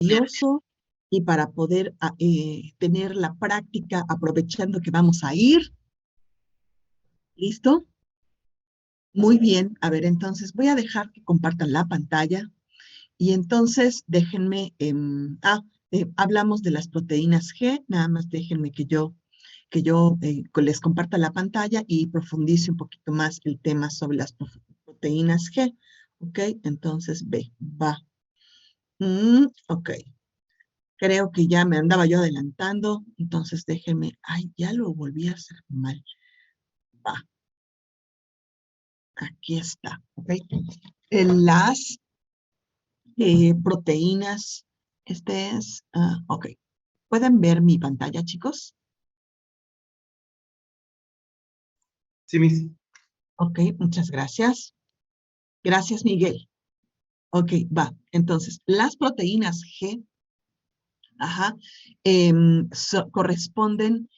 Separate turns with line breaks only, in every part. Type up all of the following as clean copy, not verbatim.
valioso y para poder tener la práctica aprovechando que vamos a ir. ¿Listo? Muy bien. A ver, entonces voy a dejar que compartan la pantalla y entonces déjenme, hablamos de las proteínas G, nada más déjenme que yo les comparta la pantalla y profundice un poquito más el tema sobre las proteínas G. ¿Ok? Entonces, va. Ok. Creo que ya me andaba yo adelantando, entonces déjenme, ay, ya lo volví a hacer mal. Va, aquí está, ¿ok? Las proteínas, ok. ¿Pueden ver mi pantalla, chicos?
Sí, Miss.
Ok, muchas gracias. Gracias, Miguel. Ok, va. Entonces, las proteínas G, corresponden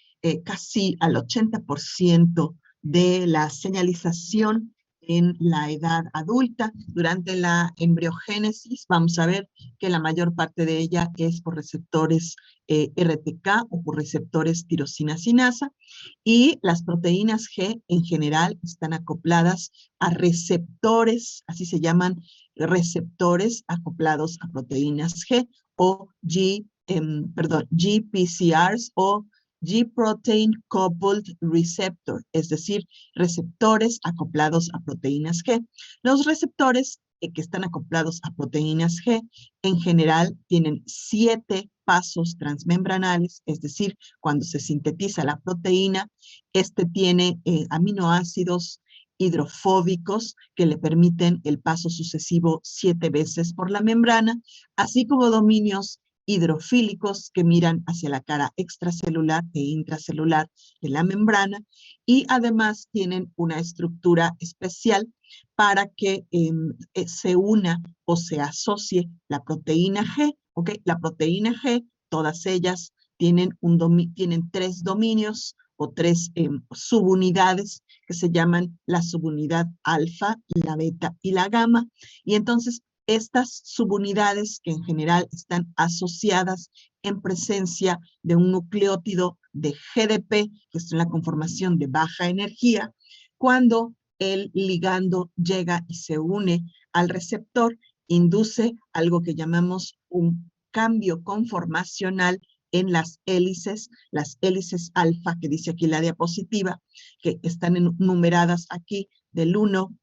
casi al 80% de la señalización en la edad adulta. Durante la embriogénesis, vamos a ver que la mayor parte de ella es por receptores RTK o por receptores tirosina-sinasa, y las proteínas G en general están acopladas a receptores, así se llaman, receptores acoplados a proteínas G o GPCRs o G-Protein Coupled Receptor, es decir, receptores acoplados a proteínas G. Los receptores que están acoplados a proteínas G en general tienen 7 pasos transmembranales, es decir, cuando se sintetiza la proteína, este tiene aminoácidos hidrofóbicos que le permiten el paso sucesivo 7 veces por la membrana, así como dominios hidrofílicos que miran hacia la cara extracelular e intracelular de la membrana, y además tienen una estructura especial para que se una o se asocie la proteína G. ¿Ok? La proteína G, todas ellas tienen 3 dominios o 3 subunidades que se llaman la subunidad alfa, la beta y la gamma. Y entonces estas subunidades, que en general están asociadas en presencia de un nucleótido de GDP, que es la conformación de baja energía, cuando el ligando llega y se une al receptor, induce algo que llamamos un cambio conformacional en las hélices alfa, que dice aquí la diapositiva, que están numeradas aquí del 1,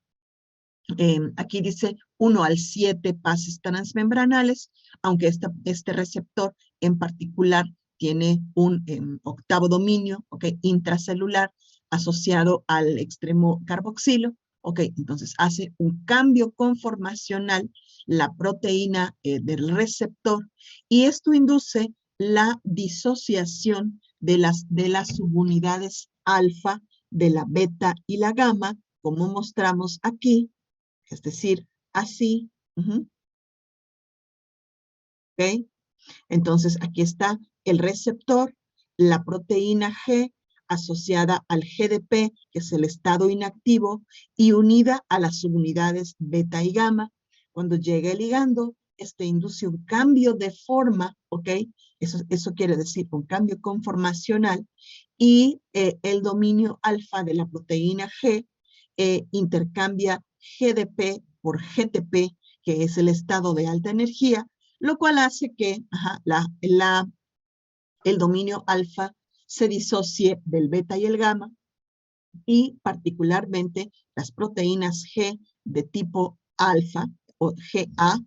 aquí dice 1 al 7 pases transmembranales, aunque este receptor en particular tiene un octavo dominio, intracelular, asociado al extremo carboxilo. Entonces hace un cambio conformacional la proteína del receptor, y esto induce la disociación de las subunidades alfa, de la beta y la gamma, como mostramos aquí, es decir, así. ¿Ok? Entonces aquí está el receptor, la proteína G asociada al GDP, que es el estado inactivo, y unida a las subunidades beta y gamma. Cuando llega el ligando, este induce un cambio de forma, ¿ok? Eso quiere decir un cambio conformacional, y el dominio alfa de la proteína G intercambia GDP por GTP, que es el estado de alta energía, lo cual hace que el dominio alfa se disocie del beta y el gamma, y particularmente las proteínas G de tipo alfa o GA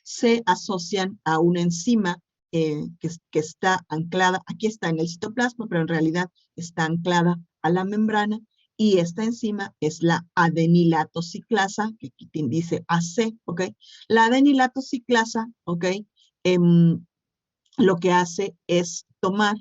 se asocian a una enzima que está anclada, aquí está en el citoplasma, pero en realidad está anclada a la membrana, y esta enzima es la adenilato ciclasa, que aquí dice AC, ¿ok? La adenilato ciclasa, ¿ok? Lo que hace es tomar,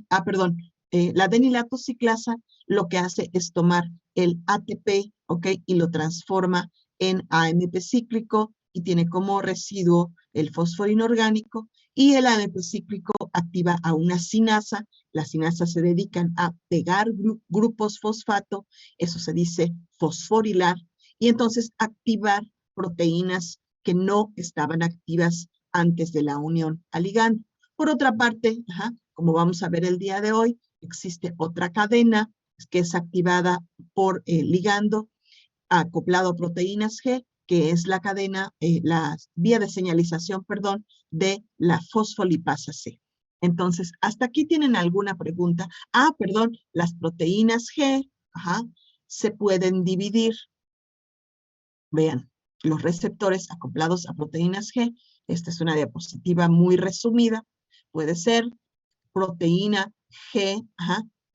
la adenilato ciclasa lo que hace es tomar el ATP, ¿ok? Y lo transforma en AMP cíclico, y tiene como residuo el fósforo inorgánico, y el AMP cíclico activa a una sinasa. Las sinasas se dedican a pegar grupos fosfato, eso se dice fosforilar, y entonces activar proteínas que no estaban activas antes de la unión al ligando. Por otra parte, como vamos a ver el día de hoy, existe otra cadena que es activada por el ligando acoplado a proteínas G, que es la cadena, la vía de señalización, perdón, de la fosfolipasa C. Entonces, ¿hasta aquí tienen alguna pregunta? Perdón, las proteínas G, se pueden dividir. Vean, los receptores acoplados a proteínas G, esta es una diapositiva muy resumida, puede ser proteína G,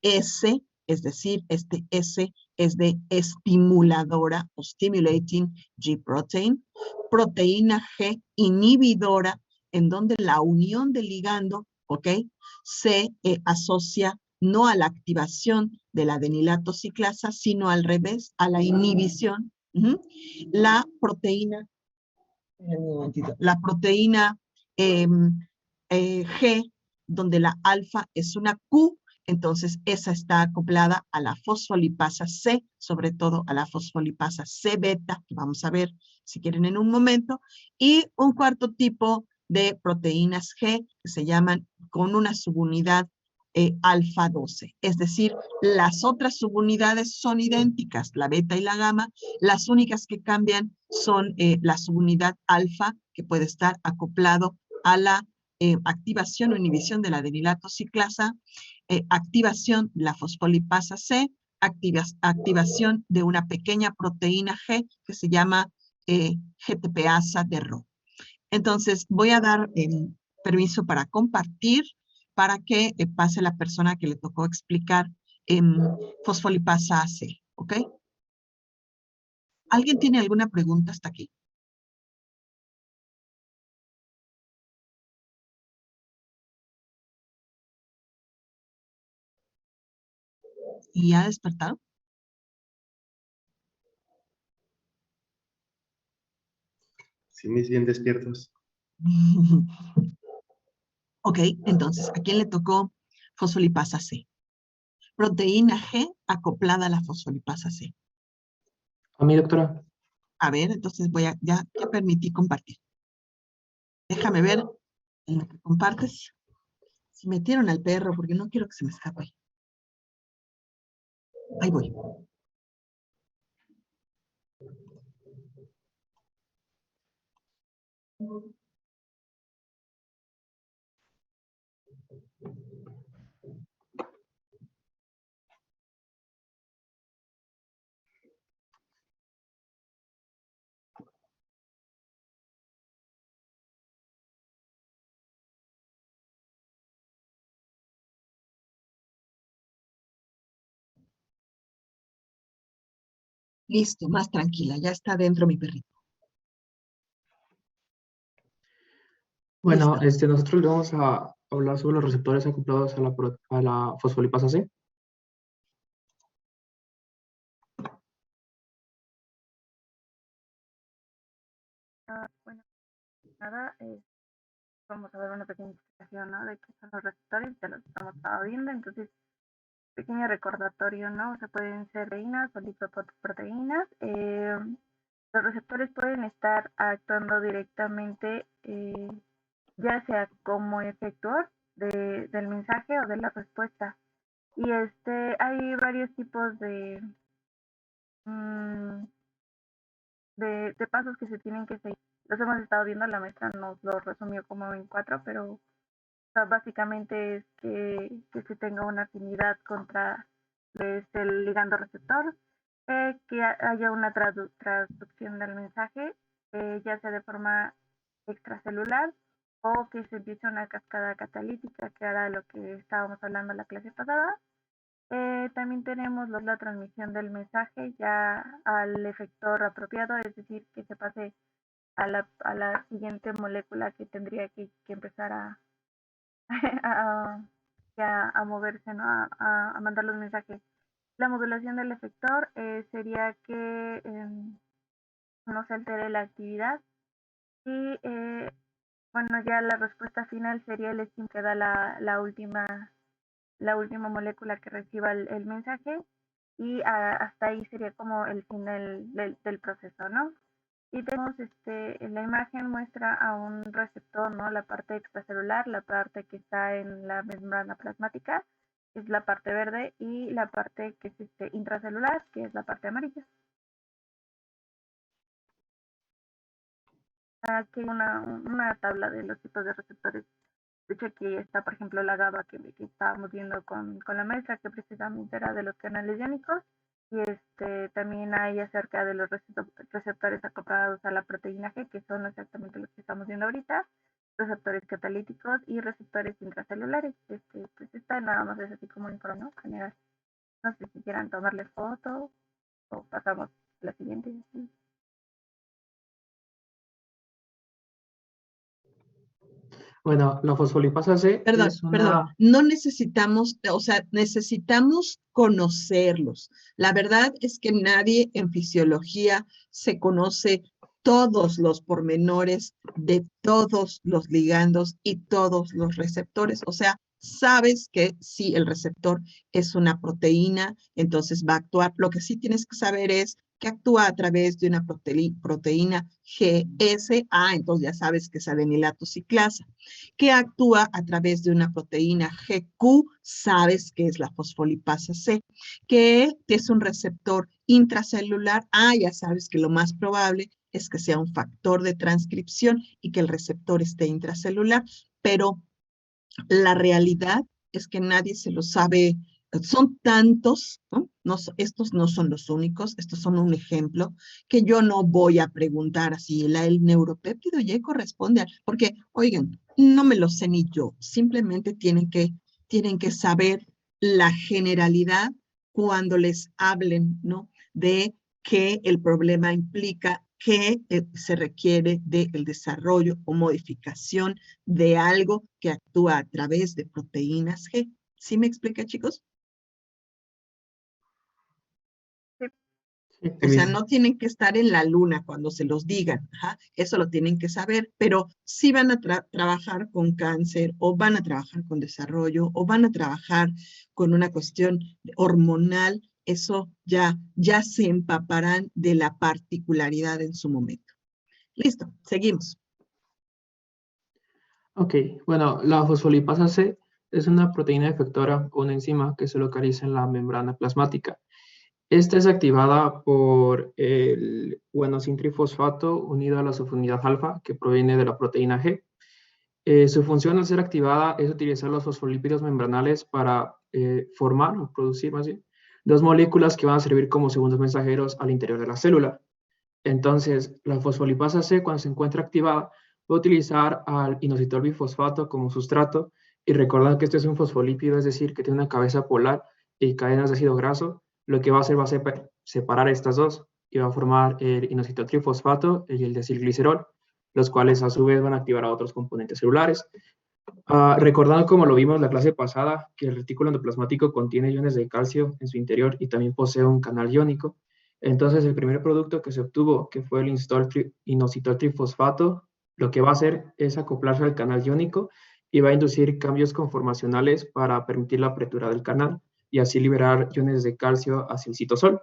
S, es decir, este S es de estimuladora o stimulating G protein, proteína G inhibidora, en donde la unión del ligando, ¿ok? Se asocia no a la activación de la adenilato ciclasa, sino al revés, a la inhibición. La proteína, la proteína G, donde la alfa es una Q, entonces esa está acoplada a la fosfolipasa C, sobre todo a la fosfolipasa C beta, que vamos a ver si quieren en un momento, y un cuarto tipo de proteínas G que se llaman con una subunidad alfa 12, es decir, las otras subunidades son idénticas, la beta y la gamma, las únicas que cambian son la subunidad alfa, que puede estar acoplado a la activación o inhibición de la adenilato ciclasa, activación de la fosfolipasa C, activación de una pequeña proteína G que se llama GTPasa de Rho. Entonces, voy a dar permiso para compartir para que pase la persona que le tocó explicar fosfolipasa C, ¿ok? ¿Alguien tiene alguna pregunta hasta aquí? ¿Y ya despertaron?
Sí, mis bien despiertos.
Ok, entonces, ¿a quién le tocó fosfolipasa C? Proteína G acoplada a la fosfolipasa C.
A mí, doctora.
A ver, entonces ya permití compartir. Déjame ver en lo que compartes. Si metieron al perro, porque no quiero que se me escape. Ahí voy. Listo, más tranquila, ya está dentro mi perrito.
Bueno,
Listo.
nosotros le vamos a hablar sobre los receptores acoplados a la fosfolipasa C.
Bueno, nada, vamos a ver una pequeña explicación, ¿no? De qué son los receptores, ya los estamos viendo, entonces, pequeño recordatorio, ¿no? O sea, pueden ser proteínas o lipoproteínas. Los receptores pueden estar actuando directamente, ya sea como efectuador del mensaje o de la respuesta. Y hay varios tipos mm, de pasos que se tienen que seguir. Los hemos estado viendo, la maestra nos lo resumió como en 4, pero o sea, básicamente es que se tenga una afinidad contra el ligando receptor, que haya una traducción del mensaje, ya sea de forma extracelular o que se empiece una cascada catalítica, que era lo que estábamos hablando en la clase pasada. También tenemos la transmisión del mensaje ya al efector apropiado, es decir, que se pase a la siguiente molécula que tendría que empezar a, a moverse, ¿no? A mandar los mensajes. La modulación del efector sería que no se altere la actividad y bueno, ya la respuesta final sería el estímulo que da la última molécula que reciba el mensaje y hasta ahí sería como el final del proceso, ¿no? Y tenemos, en la imagen muestra a un receptor, ¿no? La parte extracelular, la parte que está en la membrana plasmática, es la parte verde, y la parte que es intracelular, que es la parte amarilla. Aquí hay una tabla de los tipos de receptores. De hecho, aquí está, por ejemplo, la GABA que estábamos viendo con la maestra, que precisamente era de los canales iónicos. Y también hay acerca de los receptores acoplados a la proteína G, que son exactamente los que estamos viendo ahorita, receptores catalíticos y receptores intracelulares. Pues esta nada más es así como un informe, ¿no? General. No sé si quieran tomarle foto o pasamos a la siguiente. ¿Sí?
Bueno, la fosfolipasa C
Perdón,
es
perdón,
una...
no necesitamos, o sea, necesitamos conocerlos. La verdad es que nadie en fisiología se conoce todos los pormenores de todos los ligandos y todos los receptores. O sea, sabes que si el receptor es una proteína, entonces va a actuar. Lo que sí tienes que saber es que actúa a través de una proteína GSA, entonces ya sabes que es adenilато ciclasa, que actúa a través de una proteína GQ, sabes que es la fosfolipasa C, que es un receptor intracelular, ya sabes que lo más probable es que sea un factor de transcripción y que el receptor esté intracelular, pero la realidad es que nadie se lo sabe, son tantos, ¿no? Estos no son los únicos, estos son un ejemplo, que yo no voy a preguntar así, el neuropéptido Y corresponde porque, oigan, no me lo sé ni yo, simplemente tienen que saber la generalidad cuando les hablen, ¿no? De que el problema implica que se requiere del desarrollo o modificación de algo que actúa a través de proteínas G. ¿Sí me explica, chicos?
Sí,
O sea,
Miss.
no tienen que estar en la luna cuando se los digan. Ajá, eso lo tienen que saber, pero sí van a trabajar con cáncer o van a trabajar con desarrollo o van a trabajar con una cuestión hormonal. Eso ya se empaparán de la particularidad en su momento. Listo, seguimos.
Ok, bueno, la fosfolipasa C es una proteína efectora o una enzima que se localiza en la membrana plasmática. Esta es activada por el guanosintrifosfato unido a la subunidad alfa que proviene de la proteína G. Su función al ser activada es utilizar los fosfolípidos membranales para formar o producir más bien dos moléculas que van a servir como segundos mensajeros al interior de la célula. Entonces, la fosfolipasa C, cuando se encuentra activada, puede utilizar al inositol bifosfato como sustrato, y recordad que este es un fosfolípido, es decir, que tiene una cabeza polar y cadenas de ácido graso. Lo que va a hacer va a separar estas dos y va a formar el inositol trifosfato y el deacilglicerol, los cuales a su vez van a activar a otros componentes celulares. Recordando como lo vimos en la clase pasada, que el retículo endoplasmático contiene iones de calcio en su interior y también posee un canal iónico. Entonces, el primer producto que se obtuvo, que fue el inositol trifosfato, lo que va a hacer es acoplarse al canal iónico y va a inducir cambios conformacionales para permitir la apertura del canal y así liberar iones de calcio hacia el citosol.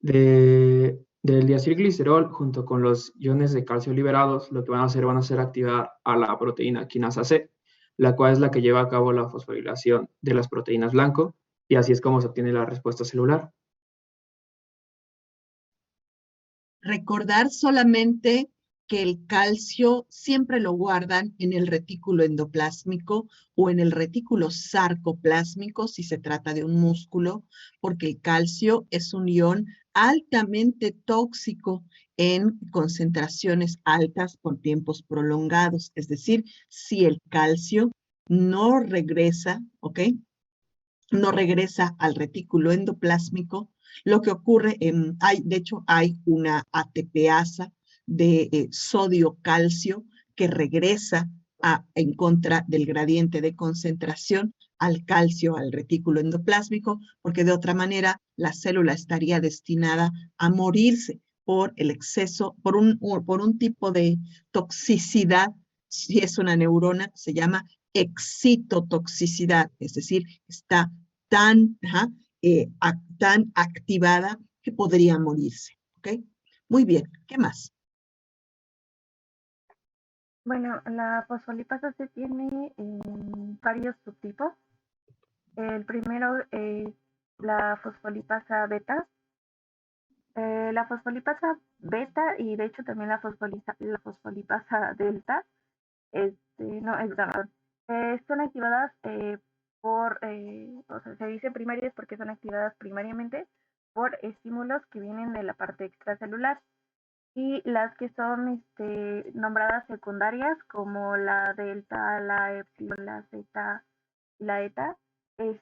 Del diacilglicerol, junto con los iones de calcio liberados, lo que van a hacer activar a la proteína quinasa C, la cual es la que lleva a cabo la fosforilación de las proteínas blanco, y así es como se obtiene la respuesta celular.
Recordar solamente que el calcio siempre lo guardan en el retículo endoplásmico o en el retículo sarcoplásmico si se trata de un músculo, porque el calcio es un ion altamente tóxico en concentraciones altas por tiempos prolongados. Es decir, si el calcio no regresa, ¿ok? No regresa al retículo endoplásmico, lo que ocurre, de hecho hay una ATPasa de sodio-calcio que regresa en contra del gradiente de concentración al calcio, al retículo endoplásmico, porque de otra manera la célula estaría destinada a morirse por el exceso, por un tipo de toxicidad. Si es una neurona, se llama excitotoxicidad, es decir, está tan, tan activada que podría morirse. ¿Ok? Muy bien, ¿qué más?
Bueno, la fosfolipasa C tiene varios subtipos. El primero es la fosfolipasa beta. La fosfolipasa beta y de hecho también la fosfolipasa delta, no, es gamma, son activadas o sea, se dice primarias porque son activadas primariamente por estímulos que vienen de la parte extracelular. Y las que son nombradas secundarias, como la delta, la epsilon, la zeta y la eta, es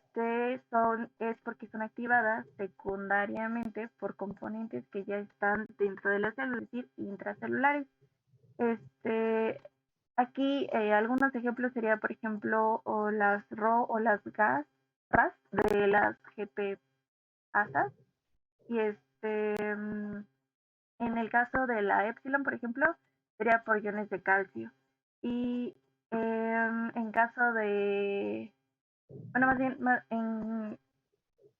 porque son activadas secundariamente por componentes que ya están dentro de la célula, es decir, intracelulares. Este, Aquí algunos ejemplos sería, por ejemplo, o las RO o las RAS de las GP-asas. Y en el caso de la epsilon, por ejemplo, sería por iones de calcio. Y en caso de, bueno, más bien,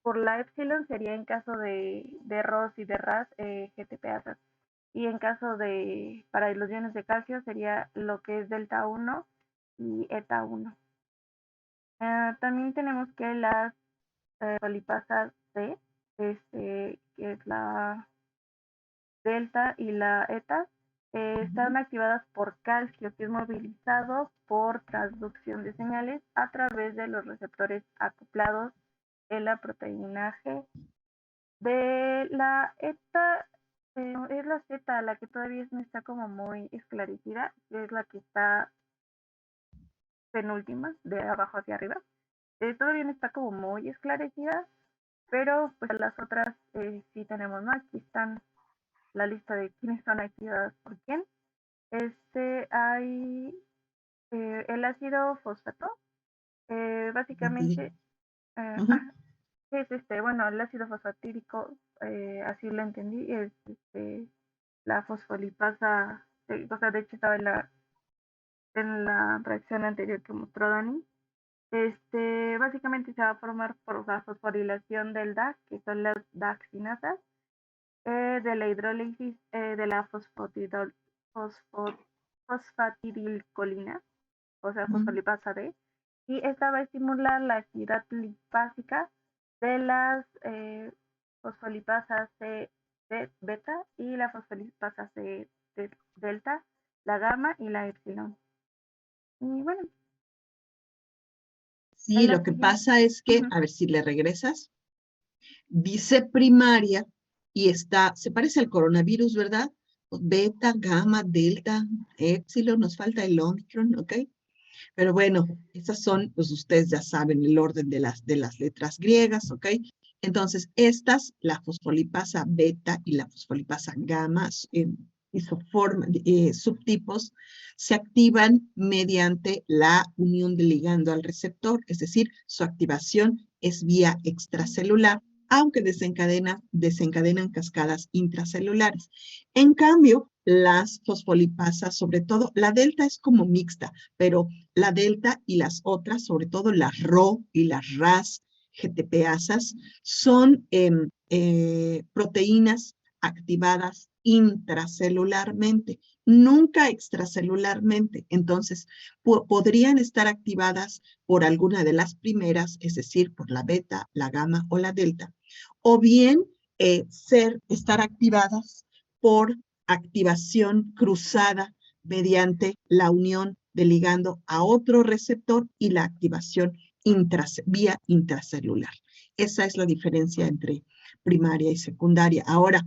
por la epsilon sería en caso de ROS y de RAS, GTP-asas. Y en caso de, para los iones de calcio sería lo que es delta 1 y eta 1. También tenemos que las polipasas C, que es la delta y la eta, están activadas por calcio, que es movilizado por transducción de señales a través de los receptores acoplados en la proteína G. De la ETA, es la Z la que todavía no está como muy esclarecida, que es la que está penúltima, de abajo hacia arriba. Todavía no está como muy esclarecida, pero pues las otras sí tenemos, ¿no? Aquí están la lista de quiénes son activadas por quién. Hay el ácido fosfato, básicamente, es bueno, el ácido fosfatídico, así lo entendí, es la fosfolipasa, o sea, de hecho estaba en la reacción anterior que mostró Dani. Básicamente se va a formar por la fosforilación del DAC, que son las daxinasas, de la hidrólisis de la fosfatidilcolina, o sea, fosfolipasa D, y esta va a estimular la actividad lipásica de las fosfolipasas C beta y la fosfolipasa C delta, la gamma y la epsilon. Y bueno,
Sí, lo que pasa es que, a ver si le regresas, dice primaria y está, se parece al coronavirus, ¿verdad? Beta, gamma, delta, epsilon, nos falta el omicron, ¿ok? Pero bueno, esas son, pues ustedes ya saben el orden de las letras griegas, ¿ok? Entonces, estas, la fosfolipasa beta y la fosfolipasa gamma, subtipos, se activan mediante la unión del ligando al receptor, es decir, su activación es vía extracelular, aunque desencadenan cascadas intracelulares. En cambio, las fosfolipasas, sobre todo, la delta es como mixta, pero la delta y las otras, sobre todo las RO y las RAS, GTP-asas, son proteínas activadas intracelularmente, nunca extracelularmente. Entonces, podrían estar activadas por alguna de las primeras, es decir, por la beta, la gamma o la delta, o bien estar activadas por activación cruzada mediante la unión del ligando a otro receptor y la activación vía intracelular. Esa es la diferencia entre primaria y secundaria. Ahora,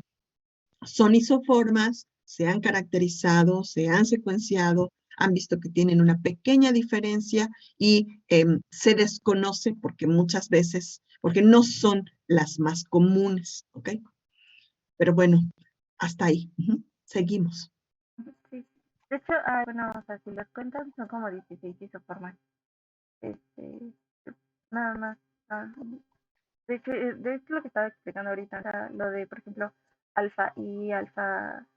son isoformas, se han caracterizado, se han secuenciado, han visto que tienen una pequeña diferencia y se desconoce porque muchas veces, porque no son las más comunes, ¿ok? Pero bueno, hasta ahí. Seguimos.
sí. De hecho, bueno, o sea, si las cuentan son como 16 isoformas. Nada más. De hecho, lo que estaba explicando ahorita era lo de, por ejemplo, alfa y alfa,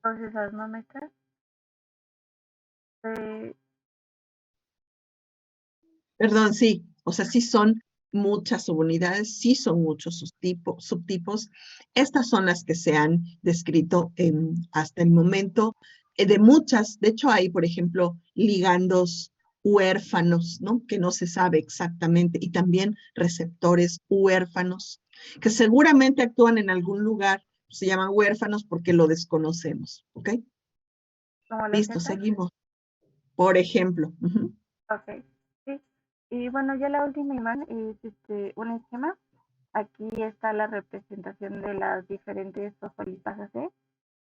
todas esas no mezclas.
Perdón, sí, o sea, sí son muchas subunidades, sí son muchos subtipos. Estas son las que se han descrito hasta el momento. de muchas, de hecho hay, por ejemplo, ligandos huérfanos, ¿no? Que no se sabe exactamente, y también receptores huérfanos, que seguramente actúan en algún lugar, se llaman huérfanos porque lo desconocemos, ¿ok?
Como los
Listo,
Z.
seguimos. Por ejemplo,
Ok, sí. Y bueno, ya la última imagen es un esquema. Aquí está la representación de las diferentes fosfolipasas C,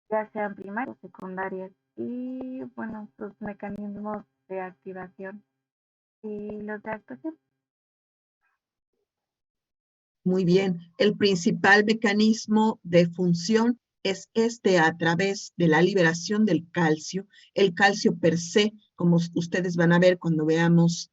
ya sean primarias o secundarias, y bueno, sus mecanismos de activación y los de actuación.
muy bien. El principal mecanismo de función es a través de la liberación del calcio. El calcio per se, como ustedes van a ver cuando veamos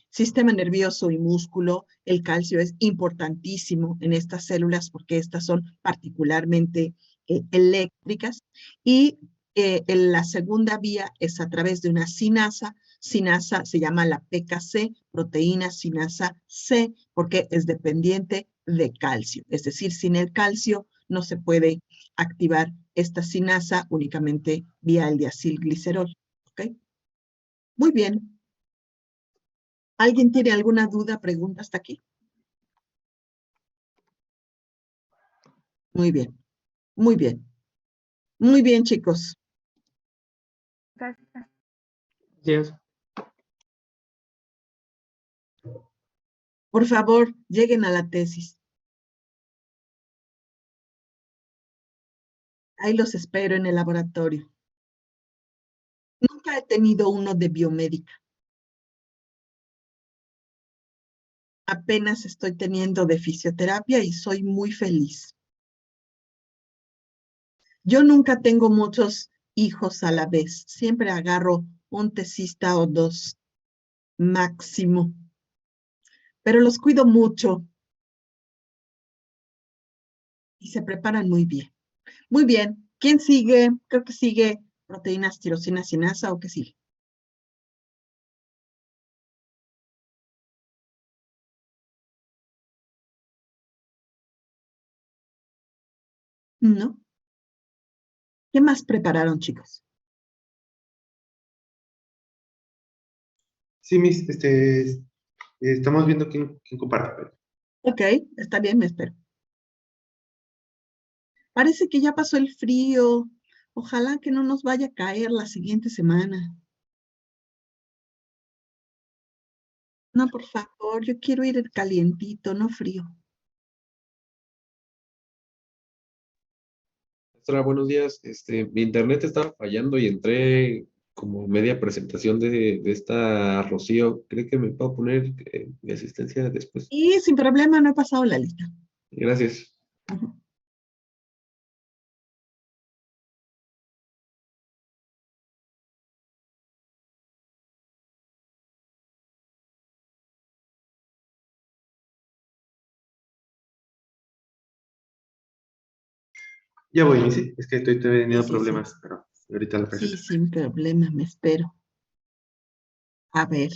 sistema nervioso y músculo, el calcio es importantísimo en estas células porque estas son particularmente eléctricas. Y en la segunda vía es a través de una sinasa. Sinasa se llama la PKC, proteína sinasa C, porque es dependiente de calcio. Es decir, sin el calcio no se puede activar esta sinasa únicamente vía el diacilglicerol. ¿Ok? Muy bien. ¿Alguien tiene alguna duda, pregunta hasta aquí? Muy bien. Muy bien. Muy bien, chicos.
Gracias.
Así es.
Por favor, lleguen a la tesis. Ahí los espero en el laboratorio. Nunca he tenido uno de biomédica. Apenas estoy teniendo de fisioterapia y soy muy feliz. Yo nunca tengo muchos hijos a la vez. Siempre agarro un tesista o dos máximo. Pero los cuido mucho y se preparan muy bien. Muy bien. ¿Quién sigue? Creo que sigue proteínas tirosina sinasa o qué sigue. ¿No? ¿Qué más prepararon, chicos?
Sí, estamos viendo quién comparte.
Ok, está bien, me espero. Parece que ya pasó el frío. Ojalá que no nos vaya a caer la siguiente semana. No, por favor, yo quiero ir calientito, no frío.
Maestra, buenos días. Mi internet estaba fallando y entré como media presentación de esta Rocío. ¿Cree que me puedo poner mi asistencia después?
Y sin problema, no he pasado la lista.
Gracias.
Ujú.
Ya voy, Missy. Es que estoy teniendo
Sí.
problemas, pero ahorita la
Sí,
presento.
sin problema, me espero. A ver,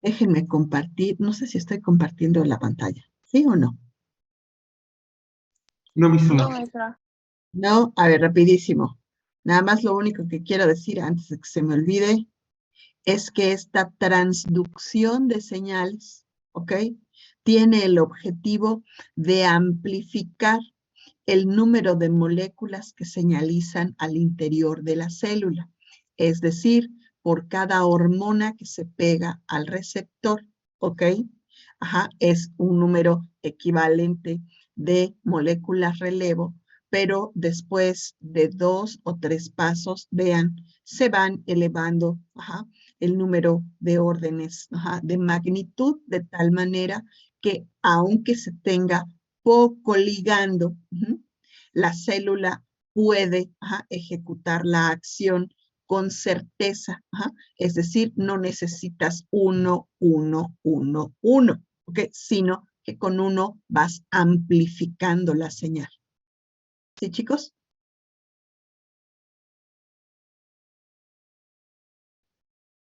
déjenme compartir. No sé si estoy compartiendo la pantalla. ¿Sí o no?
No, Missy, no.
No, maestra.
No, a ver, rapidísimo. Nada más lo único que quiero decir antes de que se me olvide es que esta transducción de señales, ¿ok? Tiene el objetivo de amplificar el número de moléculas que señalizan al interior de la célula. Es decir, por cada hormona que se pega al receptor, ¿ok? Ajá, es un número equivalente de moléculas relevo, pero después de 2 o 3 pasos, vean, se van elevando, ajá, el número de órdenes, ajá, de magnitud, de tal manera que aunque se tenga poco ligando, la célula puede ejecutar la acción con certeza, es decir, no necesitas 1, 1, 1, 1, ¿ok? Sino que con uno vas amplificando la señal. ¿Sí, chicos?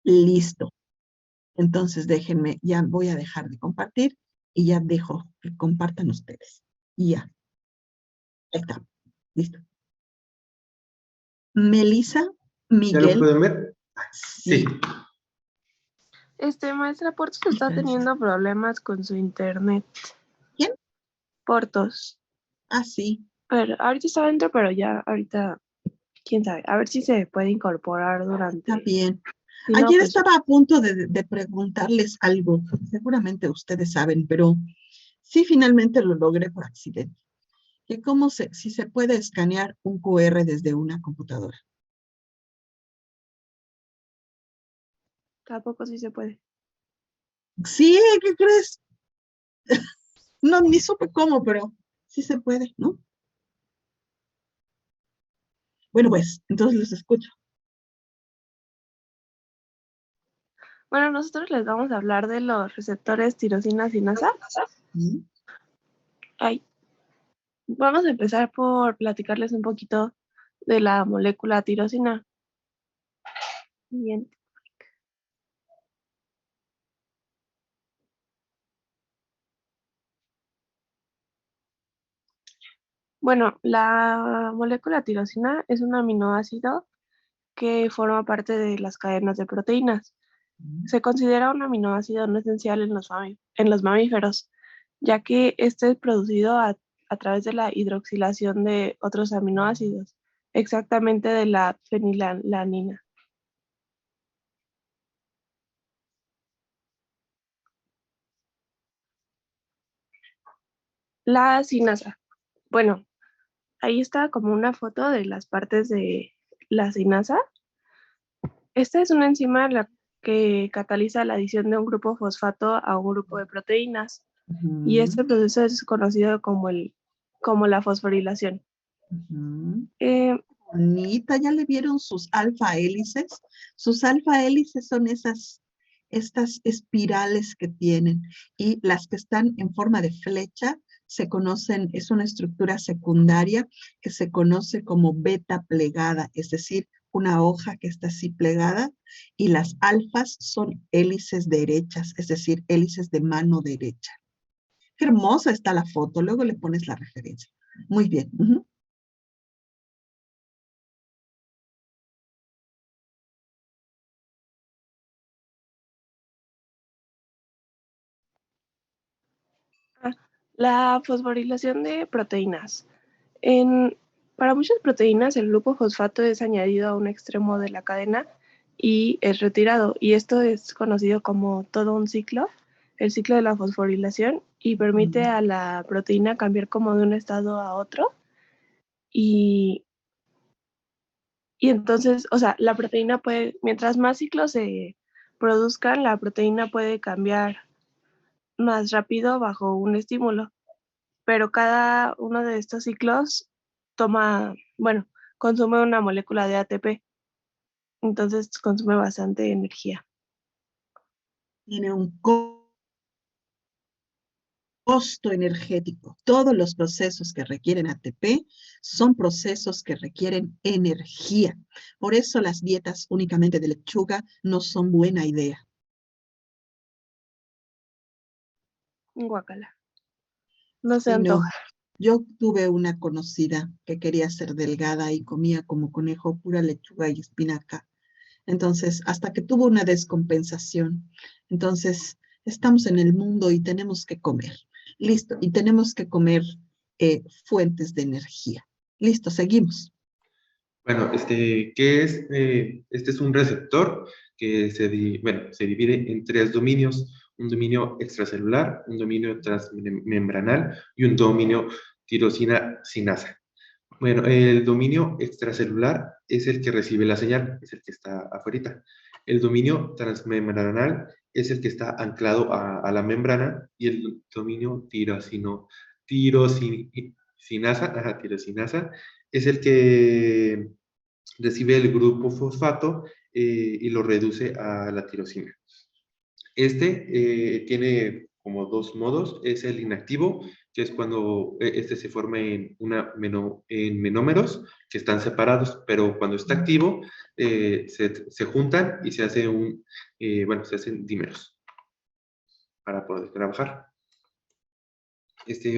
Listo. Entonces déjenme, ya voy a dejar de compartir y ya dejo que compartan ustedes. Y ya. Ahí está. Listo. Melissa,
¿Ya lo
Miguel.
pueden ver?
Sí.
Maestra, Portos está
Espérense.
teniendo problemas con su internet.
¿Quién?
Portos.
Ah, sí.
Pero ahorita está adentro, pero ya ahorita, quién sabe. A ver si se puede incorporar durante.
Está bien.
Si no,
Ayer
pues,
estaba a punto de preguntarles algo. Seguramente ustedes saben, pero sí finalmente lo logré por accidente. Que si se puede escanear un QR desde una computadora.
tampoco sí se puede.
Sí, ¿qué crees? No, ni supe cómo, pero sí se puede, ¿no? Bueno, pues, entonces los escucho.
Bueno, nosotros les vamos a hablar de los receptores tirosina sinasa.
¿Mm?
Ay, vamos a empezar por platicarles un poquito de la molécula tirosina. Bien. Bueno, la molécula tirosina es un aminoácido que forma parte de las cadenas de proteínas. Se considera un aminoácido no esencial en los mamíferos, ya que este es producido a través de la hidroxilación de otros aminoácidos, exactamente de la fenilalanina. La sinasa. Bueno, ahí está como una foto de las partes de la sinasa. Esta es una enzima que cataliza la adición de un grupo fosfato a un grupo de proteínas. Y este proceso es conocido como la fosforilación.
Bonita, ¿ya le vieron sus alfa hélices? Sus alfa hélices son estas espirales que tienen, y las que están en forma de flecha se conocen, es una estructura secundaria que se conoce como beta plegada, es decir, una hoja que está así plegada, y las alfas son hélices derechas, es decir, hélices de mano derecha. Qué hermosa está la foto, luego le pones la referencia. Muy bien.
La fosforilación de proteínas. Para muchas proteínas, el grupo fosfato es añadido a un extremo de la cadena y es retirado. Y esto es conocido como todo un ciclo, el ciclo de la fosforilación, y permite a la proteína cambiar como de un estado a otro. Y entonces, o sea, la proteína puede, mientras más ciclos se produzcan, la proteína puede cambiar más rápido bajo un estímulo. Pero cada uno de estos ciclos consume una molécula de ATP, entonces consume bastante energía.
Tiene un costo energético. Todos los procesos que requieren ATP son procesos que requieren energía. Por eso las dietas únicamente de lechuga no son buena idea.
Guacala. No se
Sí, no.
antoja.
Yo tuve una conocida que quería ser delgada y comía como conejo pura lechuga y espinaca. Entonces, hasta que tuvo una descompensación. Entonces, estamos en el mundo y tenemos que comer. Listo, y tenemos que comer fuentes de energía. Listo, seguimos.
Bueno, ¿qué es? Este es un receptor que se divide en tres dominios: un dominio extracelular, un dominio transmembranal y un dominio tirosina sinasa. Bueno, el dominio extracelular es el que recibe la señal, es el que está afuera. El dominio transmembranal es el que está anclado a la membrana, y el dominio tirosinasa es el que recibe el grupo fosfato y lo reduce a la tirosina. Tiene como dos modos: es el inactivo, que es cuando se forma en menómeros que están separados, pero cuando está activo se juntan y se hacen dímeros para poder trabajar.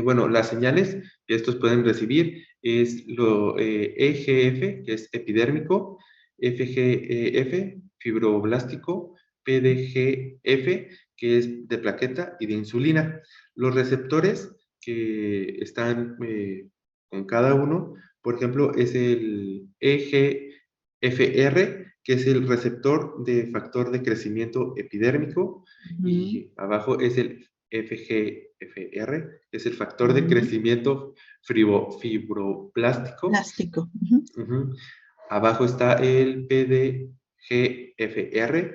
Bueno, las señales que estos pueden recibir es lo EGF, que es epidérmico, FGF, fibroblástico, PDGF, que es de plaqueta y de insulina. Los receptores que están con cada uno, por ejemplo, es el EGFR, que es el receptor de factor de crecimiento epidérmico, y abajo es el FGFR, que es el factor de crecimiento fibroblástico.
Plástico.
Abajo está el PDGFR,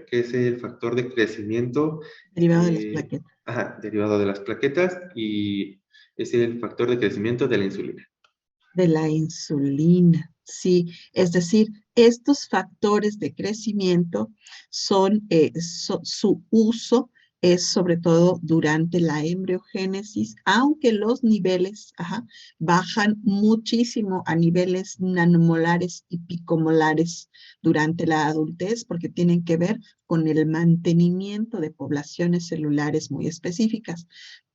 que es el factor de crecimiento
Derivado de las plaquetas.
derivado de las plaquetas, y es el factor de crecimiento de la insulina.
De la insulina, sí. Es decir, estos factores de crecimiento son, su uso es sobre todo durante la embriogénesis, aunque los niveles bajan muchísimo a niveles nanomolares y picomolares durante la adultez, porque tienen que ver con el mantenimiento de poblaciones celulares muy específicas.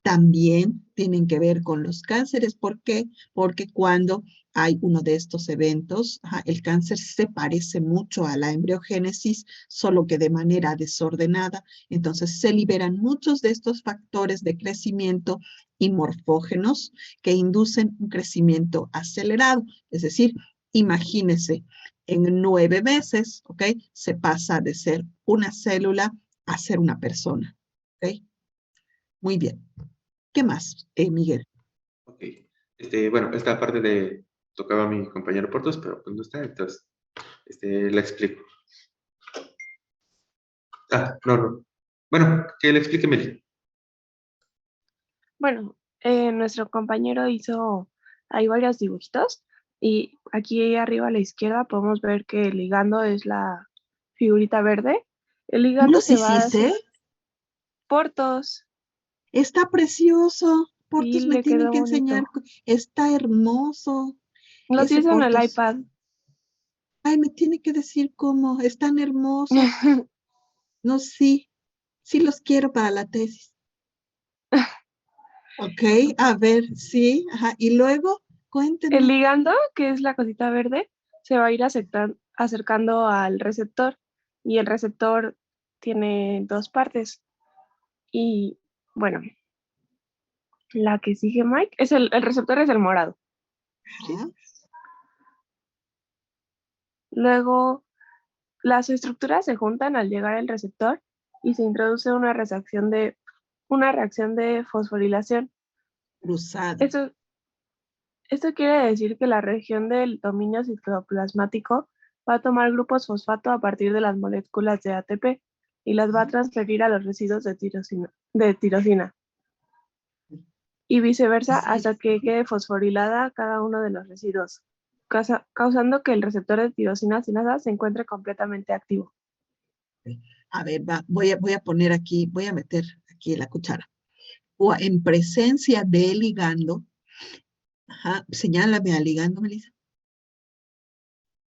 También tienen que ver con los cánceres. ¿Por qué? Porque cuando hay uno de estos eventos, el cáncer se parece mucho a la embriogénesis, solo que de manera desordenada. Entonces se liberan muchos de estos factores de crecimiento y morfógenos que inducen un crecimiento acelerado. Es decir, imagínese, en 9 meses, ¿ok? Se pasa de ser una célula a ser una persona, ¿ok? Muy bien. ¿Qué más, Miguel?
Ok. Bueno, esta parte le tocaba a mi compañero Portos, pero pues no está, entonces la explico. No. Bueno, que le explique Meli.
Bueno, nuestro compañero hizo ahí varios dibujitos y aquí arriba a la izquierda podemos ver que el ligando es la figurita verde. El ligando
¿Los
se va a hacer
hiciste?
Portos
Está precioso.
y
Portos me
le
tiene
quedó
que enseñar.
bonito.
Está hermoso.
Los
Ese
hizo en el
Portos.
iPad.
Ay, me tiene que decir cómo. Están hermosos. No, sí. Sí los quiero para la tesis. Ok, a ver, sí. Y luego,
El
cuéntenme.
ligando, que es la cosita verde, se va a ir acercando al receptor y el receptor tiene 2 partes. Y bueno, la que sigue Mike es el receptor es el morado.
Ajá.
Luego, las estructuras se juntan al llegar al receptor y se introduce una reacción de fosforilación.
Cruzada.
Esto quiere decir que la región del dominio citoplasmático va a tomar grupos fosfato a partir de las moléculas de ATP y las va a transferir a los residuos de tirosina y viceversa hasta que quede fosforilada cada uno de los residuos, causando que el receptor de tirosina sinasa se encuentre completamente activo.
A ver, voy a poner aquí, voy a meter aquí la cuchara. O en presencia de ligando, señálame al ligando, Melissa.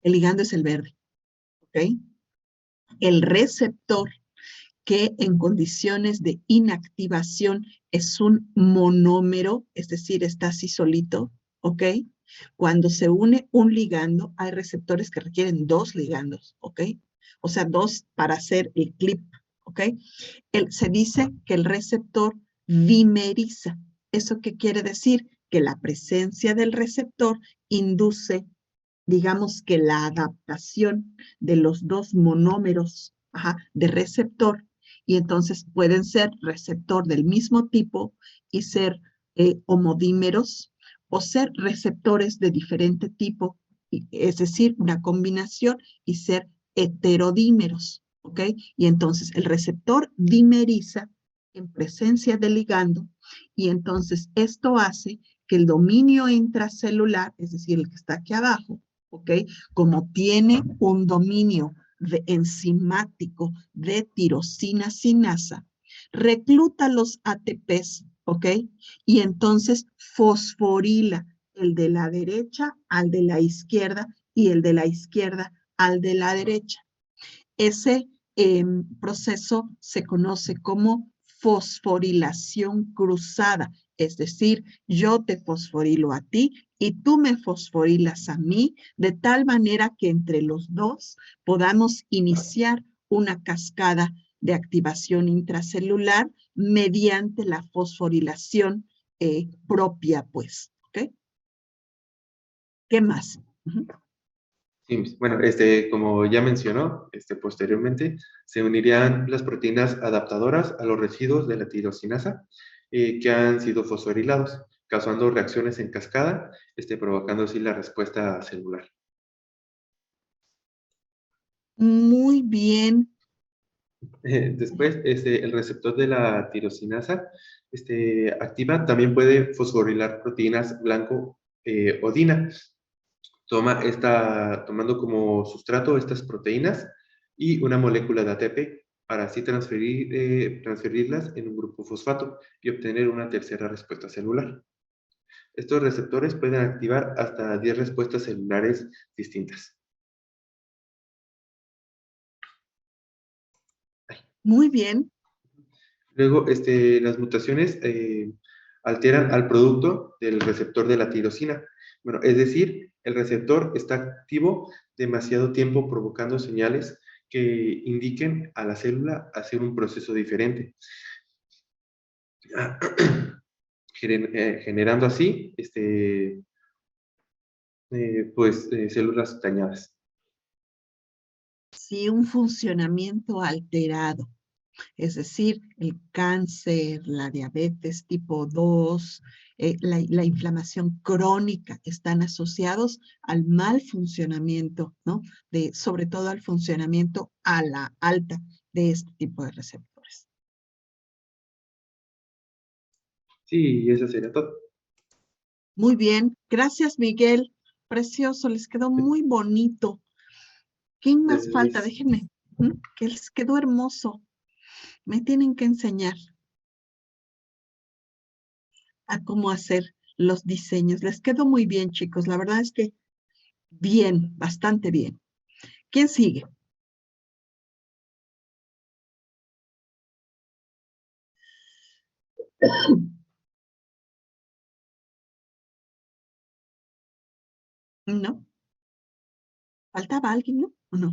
El ligando es el verde, ¿ok? El receptor, que en condiciones de inactivación es un monómero, es decir, está así solito, ¿ok? Cuando se une un ligando, hay receptores que requieren 2 ligandos, ¿ok? O sea, 2 para hacer el clip, ¿ok? Se dice que el receptor dimeriza. ¿Eso qué quiere decir? Que la presencia del receptor induce, digamos que la adaptación de los 2 monómeros de receptor, y entonces pueden ser receptor del mismo tipo y ser homodímeros, o ser receptores de diferente tipo, es decir, una combinación, y ser heterodímeros, ¿ok? Y entonces el receptor dimeriza en presencia del ligando, y entonces esto hace que el dominio intracelular, es decir, el que está aquí abajo, ¿ok? Como tiene un dominio enzimático de tirosina sinasa, recluta los ATPs, ¿ok? Y entonces fosforila el de la derecha al de la izquierda y el de la izquierda al de la derecha. Ese proceso se conoce como fosforilación cruzada, es decir, yo te fosforilo a ti y tú me fosforilas a mí, de tal manera que entre los dos podamos iniciar una cascada de activación intracelular mediante la fosforilación propia, pues, ¿ok? ¿Qué más?
Sí, bueno, como ya mencionó, posteriormente se unirían las proteínas adaptadoras a los residuos de la tirosinasa que han sido fosforilados, causando reacciones en cascada, provocando así la respuesta celular.
Muy bien.
Después, el receptor de la tirosinasa activa, también puede fosforilar proteínas blanco o DINA. Tomando como sustrato estas proteínas y una molécula de ATP para así transferirlas en un grupo fosfato y obtener una tercera respuesta celular. Estos receptores pueden activar hasta 10 respuestas celulares distintas.
Muy bien.
Luego, las mutaciones alteran al producto del receptor de la tirosina. Bueno, es decir, el receptor está activo demasiado tiempo provocando señales que indiquen a la célula hacer un proceso diferente, generando así células dañadas.
Sí, un funcionamiento alterado. Es decir, el cáncer, la diabetes tipo 2, la inflamación crónica están asociados al mal funcionamiento, ¿no? Sobre todo al funcionamiento a la alta de este tipo de receptores.
Sí, eso sería todo.
Muy bien, gracias Miguel. Precioso, les quedó muy bonito. ¿Qué más falta? Déjenme, que les quedó hermoso. Me tienen que enseñar a cómo hacer los diseños. Les quedó muy bien, chicos. La verdad es que bien, bastante bien. ¿Quién sigue? ¿No? ¿Faltaba alguien, no? ¿O no?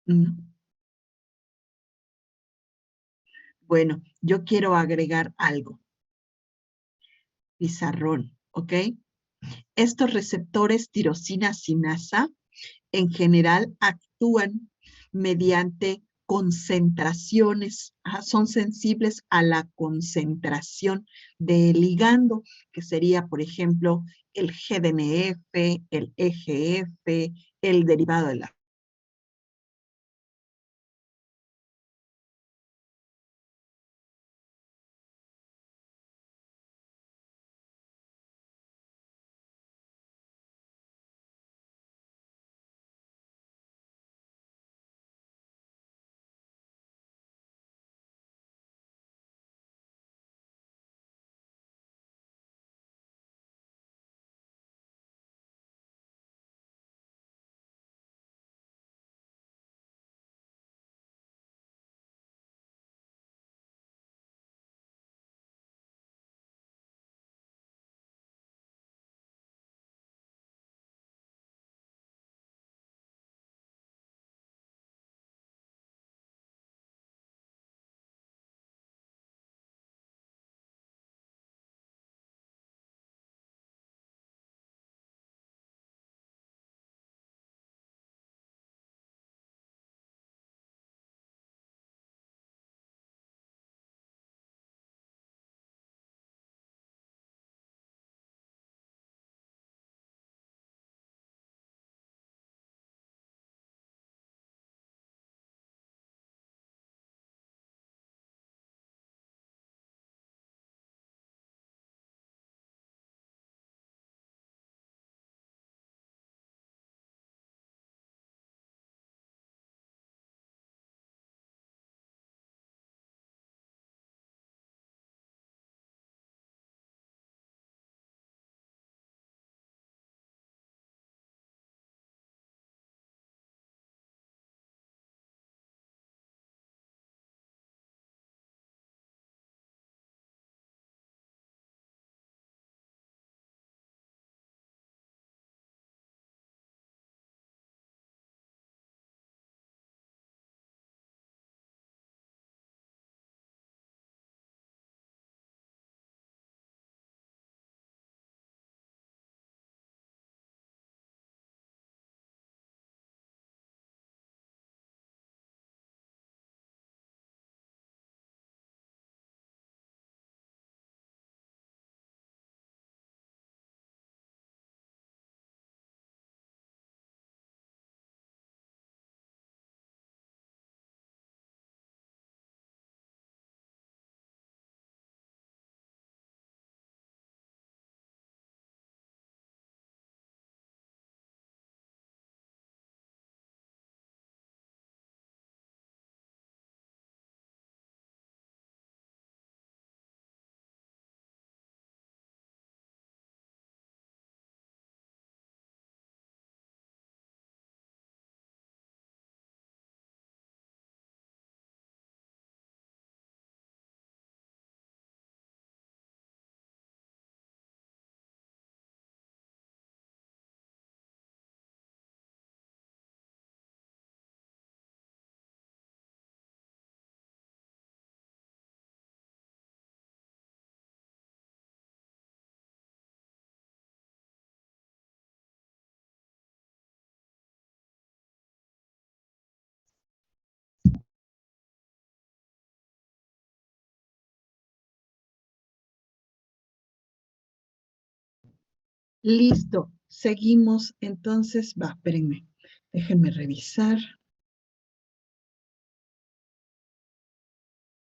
No. Bueno, yo quiero agregar algo. Pizarrón, ¿ok? Estos receptores tirosina sinasa en general actúan mediante concentraciones, son sensibles a la concentración del ligando, que sería, por ejemplo, el GDNF, el EGF, el derivado de la Listo, seguimos. Entonces, va, espérenme. Déjenme revisar.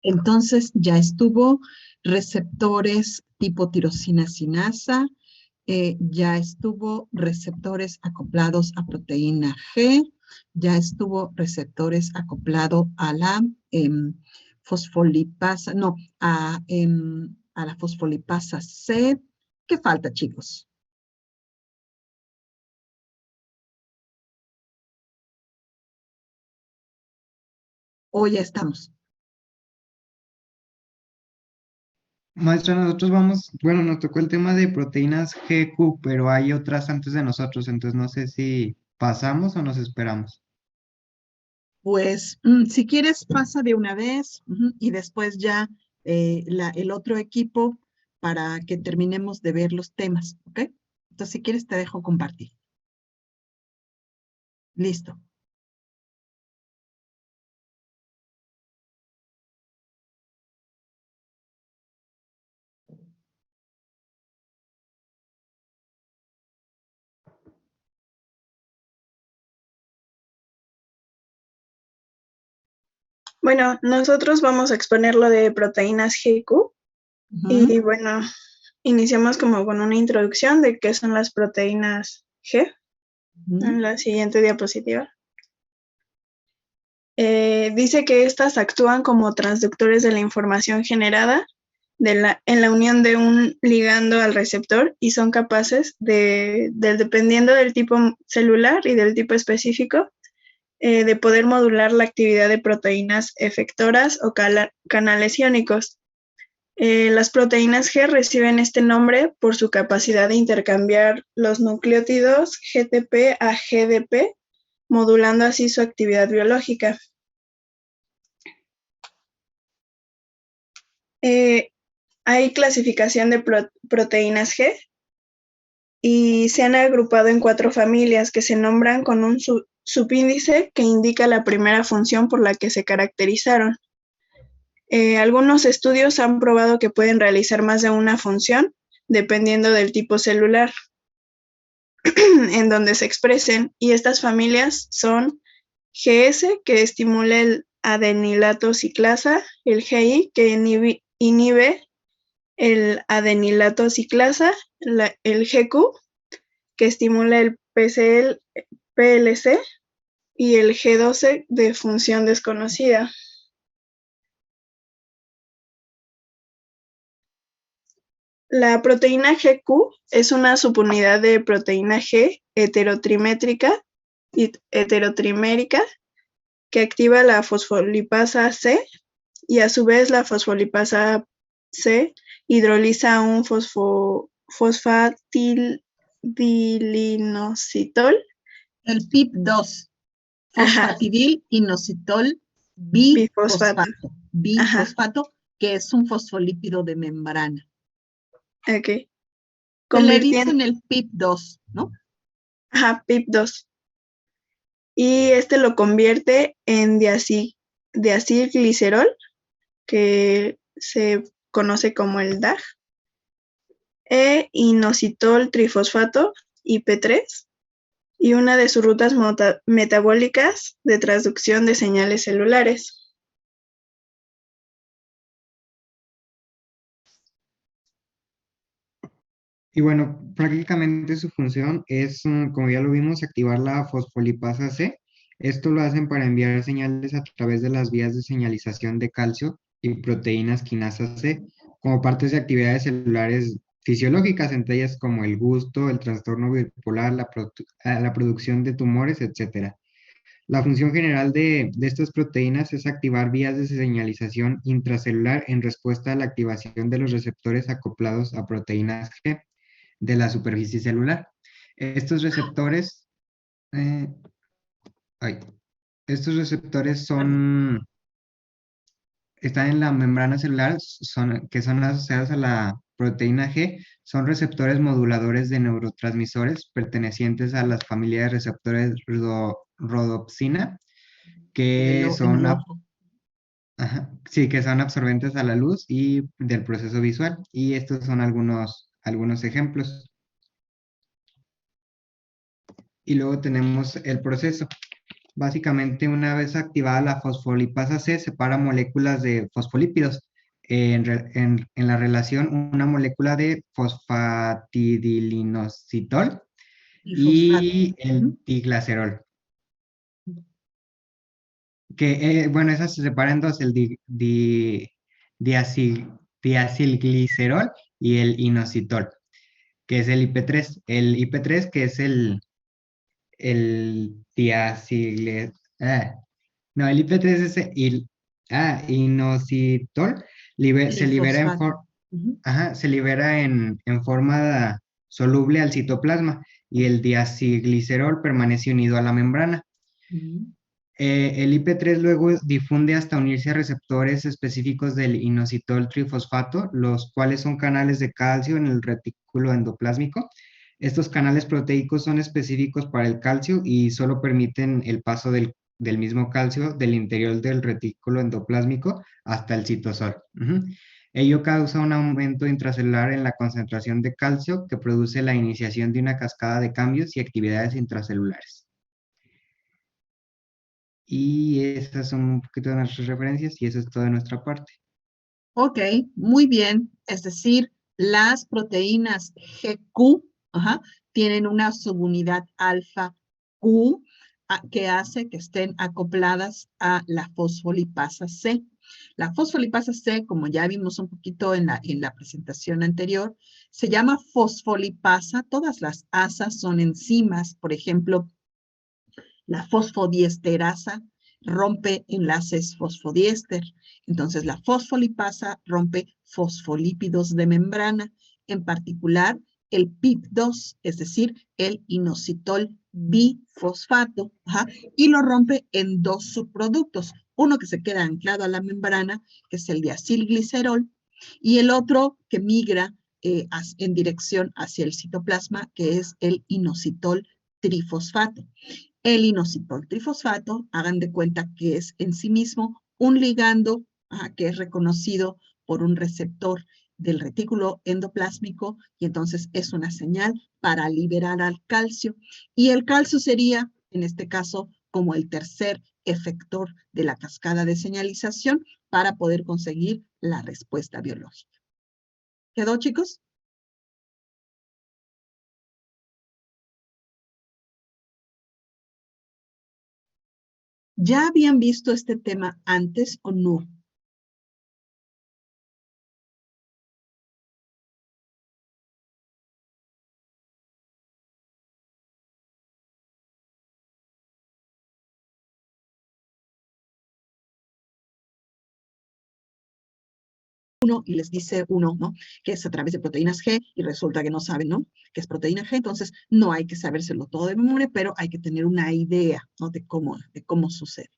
Entonces, ya estuvo receptores tipo tirosina sinasa, ya estuvo receptores acoplados a proteína G, ya estuvo receptores acoplado a la fosfolipasa, no, a la fosfolipasa C. ¿Qué falta, chicos? ¿O ya estamos?
Maestra, nosotros vamos, bueno, nos tocó el tema de proteínas GQ, pero hay otras antes de nosotros, entonces no sé si pasamos o nos esperamos.
Pues, si quieres, pasa de una vez, y después ya el otro equipo para que terminemos de ver los temas, ¿ok? Entonces, si quieres, te dejo compartir. Listo.
Bueno, nosotros vamos a exponer lo de proteínas GQ y bueno, iniciamos como con una introducción de qué son las proteínas G en la siguiente diapositiva. Dice que estas actúan como transductores de la información generada en la unión de un ligando al receptor y son capaces dependiendo del tipo celular y del tipo específico, de poder modular la actividad de proteínas efectoras o canales iónicos. Las proteínas G reciben este nombre por su capacidad de intercambiar los nucleótidos GTP a GDP, modulando así su actividad biológica. Hay clasificación de proteínas G y se han agrupado en 4 familias que se nombran con un subíndice que indica la primera función por la que se caracterizaron. Algunos estudios han probado que pueden realizar más de una función dependiendo del tipo celular en donde se expresen, y estas familias son GS, que estimula el adenilato ciclasa, el GI, que inhibe el adenilato ciclasa, el GQ, que estimula el PLC, y el G12 de función desconocida. La proteína GQ es una subunidad de proteína G heterotrimérica que activa la fosfolipasa C, y a su vez la fosfolipasa C hidroliza un fosfatidilinositol.
El PIP2, fosfatidil inositol bifosfato. Bifosfato, que es un fosfolípido de membrana.
Ok.
Que le dicen el PIP2, ¿no?
Ajá, PIP2. Y este lo convierte en diacilglicerol, que se conoce como el DAG, e inositol trifosfato, IP3, y una de sus rutas metabólicas de transducción de señales celulares.
Y bueno, prácticamente su función es, como ya lo vimos, activar la fosfolipasa C. Esto lo hacen para enviar señales a través de las vías de señalización de calcio y proteínas quinasa C, como partes de actividades celulares fisiológicas, entre ellas como el gusto, el trastorno bipolar, la producción de tumores, etc. La función general de estas proteínas es activar vías de señalización intracelular en respuesta a la activación de los receptores acoplados a proteínas G de la superficie celular. Estos receptores, eh, estos receptores están en la membrana celular, que son asociados a la proteína G, son receptores moduladores de neurotransmisores pertenecientes a las familias de receptores rodopsina, que son, que son absorbentes a la luz y del proceso visual. Y estos son algunos ejemplos. y luego tenemos el proceso. Básicamente, una vez activada la fosfolipasa C, separa moléculas de fosfolípidos. En la relación, una molécula de fosfatidilinositol y el diglacerol. Bueno, esas se separan en dos, el diacilglicerol y el inositol, que es el IP3. El IP3, que es el no, el IP3 es inositol, se libera se libera en forma soluble al citoplasma, y el diacilglicerol permanece unido a la membrana. El IP3 luego difunde hasta unirse a receptores específicos del inositol trifosfato, los cuales son canales de calcio en el retículo endoplásmico. Estos canales proteicos son específicos para el calcio y solo permiten el paso del mismo calcio del interior del retículo endoplásmico hasta el citosol. Ello causa un aumento intracelular en la concentración de calcio que produce la iniciación de una cascada de cambios y actividades intracelulares. Y esas son un poquito de nuestras referencias y eso es todo de nuestra parte.
Ok, muy bien. Es decir, las proteínas GQ tienen una subunidad alfa Q que hace que estén acopladas a la fosfolipasa C. La fosfolipasa C, como ya vimos un poquito en la presentación anterior, se llama fosfolipasa. Todas las asas son enzimas. Por ejemplo, la fosfodiesterasa rompe enlaces fosfodiéster. Entonces, la fosfolipasa rompe fosfolípidos de membrana, en particular el PIP2, es decir, el inositol bifosfato, y lo rompe en dos subproductos. Uno que se queda anclado a la membrana, que es el diacilglicerol, y el otro que migra en dirección hacia el citoplasma, que es el inositol trifosfato. El inositol trifosfato, hagan de cuenta que es en sí mismo un ligando que es reconocido por un receptor del retículo endoplásmico, y entonces es una señal para liberar al calcio. Y el calcio sería, en este caso, como el tercer efector de la cascada de señalización para poder conseguir la respuesta biológica. ¿Quedó, chicos? ¿Ya habían visto este tema antes o no? Y les dice uno, ¿no? Que es a través de proteínas G, y resulta que no saben, ¿no? Que es proteína G, entonces no hay que sabérselo todo de memoria, pero hay que tener una idea, ¿no? De cómo sucede.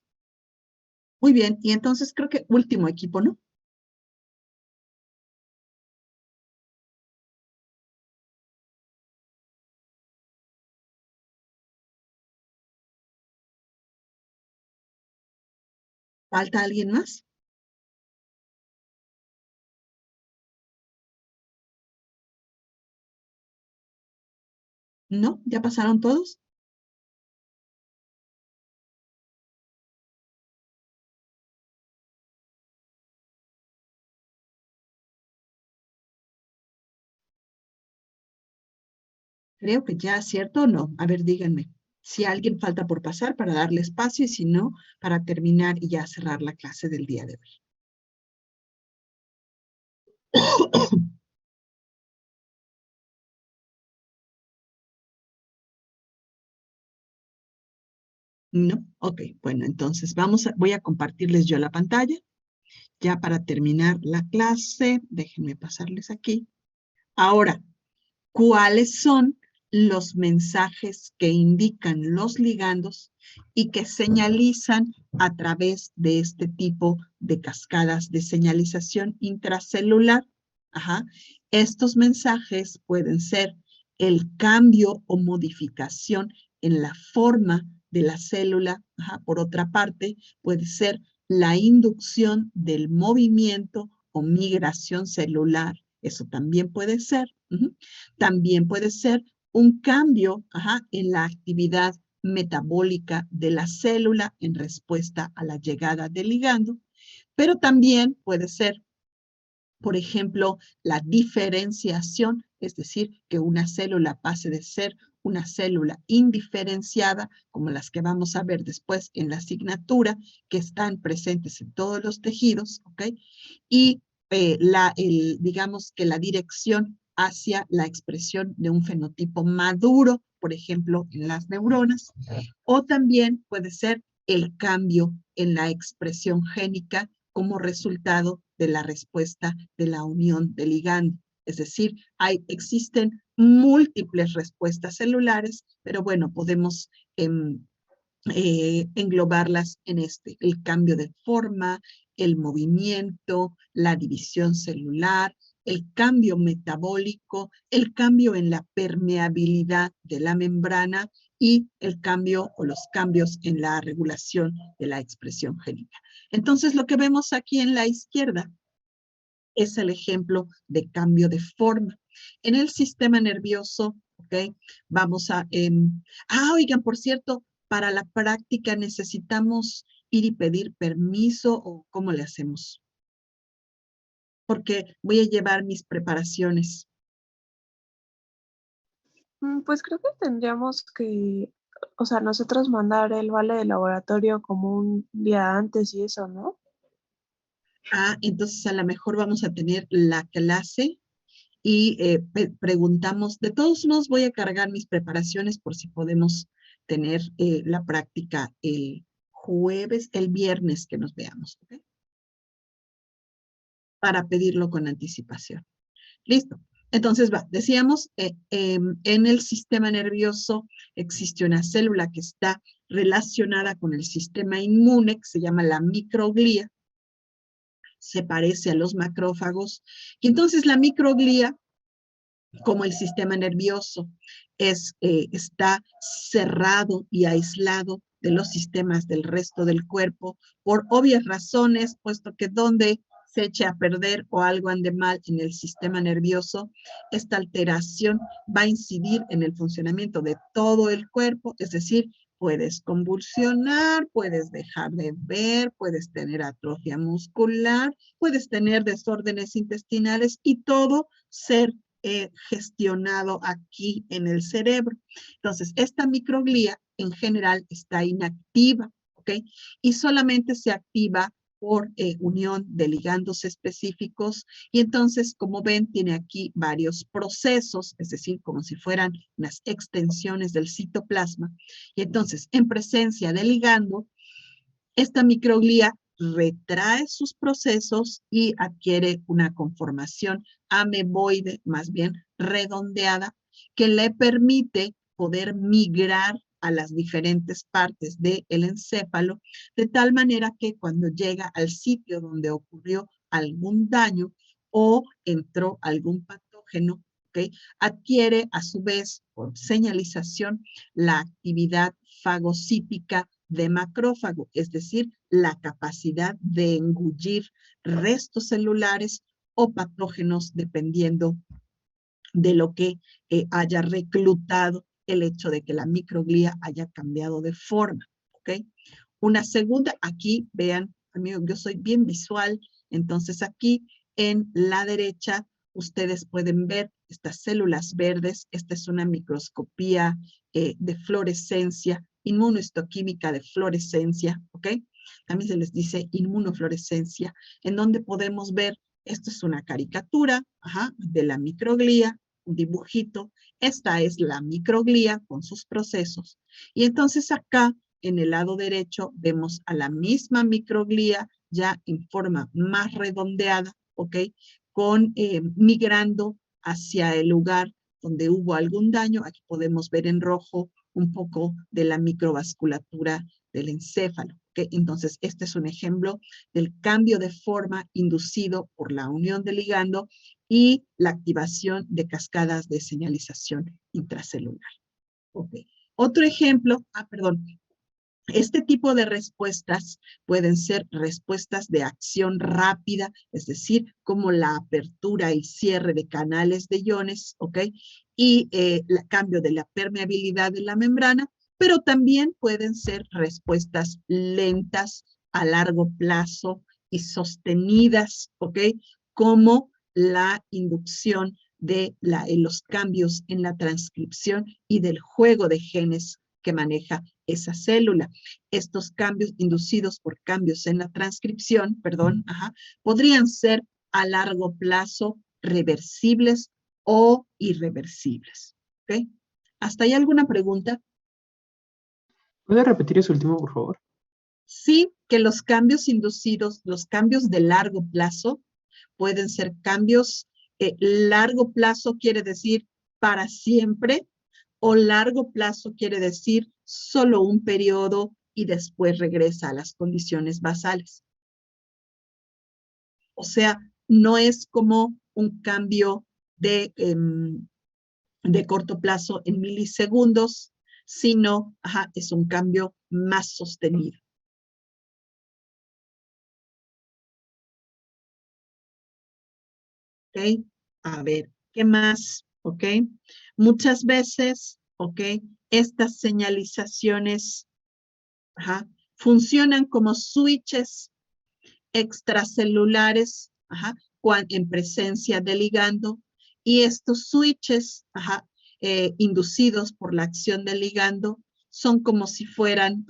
Muy bien, y entonces creo que último equipo, ¿no? ¿Falta alguien más? ¿No? ¿Ya pasaron todos? Creo que ya, ¿cierto o no? A ver, díganme. Si alguien falta por pasar para darle espacio, y si no, para terminar y ya cerrar la clase del día de hoy. ¿No? Ok, bueno, entonces voy a compartirles yo la pantalla. Ya para terminar la clase, déjenme pasarles aquí. Ahora, ¿cuáles son los mensajes que indican los ligandos y que señalizan a través de este tipo de cascadas de señalización intracelular? Estos mensajes pueden ser el cambio o modificación en la forma de la célula. Por otra parte, puede ser la inducción del movimiento o migración celular. Eso también puede ser. También puede ser un cambio en la actividad metabólica de la célula en respuesta a la llegada del ligando, pero también puede ser, por ejemplo, la diferenciación, es decir, que una célula pase de ser una célula indiferenciada, como las que vamos a ver después en la asignatura, que están presentes en todos los tejidos, ¿ok? Y digamos que la dirección hacia la expresión de un fenotipo maduro, por ejemplo, en las neuronas, o también puede ser el cambio en la expresión génica como resultado de la respuesta de la unión de ligando. Es decir, existen múltiples respuestas celulares, pero bueno, podemos englobarlas en el cambio de forma, el movimiento, la división celular, el cambio metabólico, el cambio en la permeabilidad de la membrana y el cambio o los cambios en la regulación de la expresión génica. Entonces, lo que vemos aquí en la izquierda es el ejemplo de cambio de forma. En el sistema nervioso, ¿ok? Vamos a... oigan, por cierto, para la práctica necesitamos ir y pedir permiso o ¿cómo le hacemos? Porque voy a llevar mis preparaciones.
Pues creo que tendríamos que, o sea, nosotros mandar el vale de laboratorio como un día antes y eso, ¿no?
Entonces a lo mejor vamos a tener la clase y preguntamos, de todos modos voy a cargar mis preparaciones por si podemos tener la práctica el viernes que nos veamos, ¿ok? Para pedirlo con anticipación. Listo. Entonces decíamos, en el sistema nervioso existe una célula que está relacionada con el sistema inmune, que se llama la microglía, se parece a los macrófagos, y entonces la microglía, como el sistema nervioso, está cerrado y aislado de los sistemas del resto del cuerpo, por obvias razones, puesto que donde se eche a perder o algo ande mal en el sistema nervioso, esta alteración va a incidir en el funcionamiento de todo el cuerpo, es decir, puedes convulsionar, puedes dejar de ver, puedes tener atrofia muscular, puedes tener desórdenes intestinales y todo ser gestionado aquí en el cerebro. Entonces, esta microglía en general está inactiva, ¿ok? Y solamente se activa por unión de ligandos específicos, y entonces, como ven, tiene aquí varios procesos, es decir, como si fueran unas extensiones del citoplasma, y entonces, en presencia de ligando, esta microglía retrae sus procesos y adquiere una conformación ameboide, más bien redondeada, que le permite poder migrar a las diferentes partes del encéfalo, de tal manera que cuando llega al sitio donde ocurrió algún daño o entró algún patógeno, ¿okay?, adquiere a su vez, por señalización, la actividad fagocítica de macrófago, es decir, la capacidad de engullir restos celulares o patógenos dependiendo de lo que haya reclutado el hecho de que la microglía haya cambiado de forma, ¿ok? Una segunda, aquí vean, amigos, yo soy bien visual, entonces aquí en la derecha ustedes pueden ver estas células verdes, esta es una microscopía de fluorescencia, inmunohistoquímica de fluorescencia, ¿ok? También se les dice inmunofluorescencia, en donde podemos ver, esto es una caricatura de la microglía, un dibujito, esta es la microglía con sus procesos, y entonces acá en el lado derecho vemos a la misma microglía ya en forma más redondeada, ¿ok? Migrando hacia el lugar donde hubo algún daño. Aquí podemos ver en rojo un poco de la microvasculatura del encéfalo, ¿ok? Entonces, este es un ejemplo del cambio de forma inducido por la unión del ligando y la activación de cascadas de señalización intracelular. ¿Ok? Otro ejemplo, perdón, Este tipo de respuestas pueden ser respuestas de acción rápida, es decir, como la apertura y cierre de canales de iones, ¿ok? Y el cambio de la permeabilidad de la membrana, pero también pueden ser respuestas lentas a largo plazo y sostenidas, ¿ok? Como la inducción de los cambios en la transcripción y del juego de genes que maneja esa célula. Estos cambios inducidos por cambios en la transcripción, podrían ser a largo plazo reversibles o irreversibles. ¿Ok? ¿Hasta ahí alguna pregunta?
¿Puede repetir ese último, por favor?
Sí, que los cambios inducidos, los cambios de largo plazo, pueden ser cambios, largo plazo quiere decir para siempre, o largo plazo quiere decir solo un periodo y después regresa a las condiciones basales. O sea, no es como un cambio de corto plazo en milisegundos, sino es un cambio más sostenido. ¿Ok? A ver, ¿qué más? ¿Ok? Muchas veces, ¿ok? Estas señalizaciones funcionan como switches extracelulares en presencia de ligando, y estos switches inducidos por la acción del ligando son como si fueran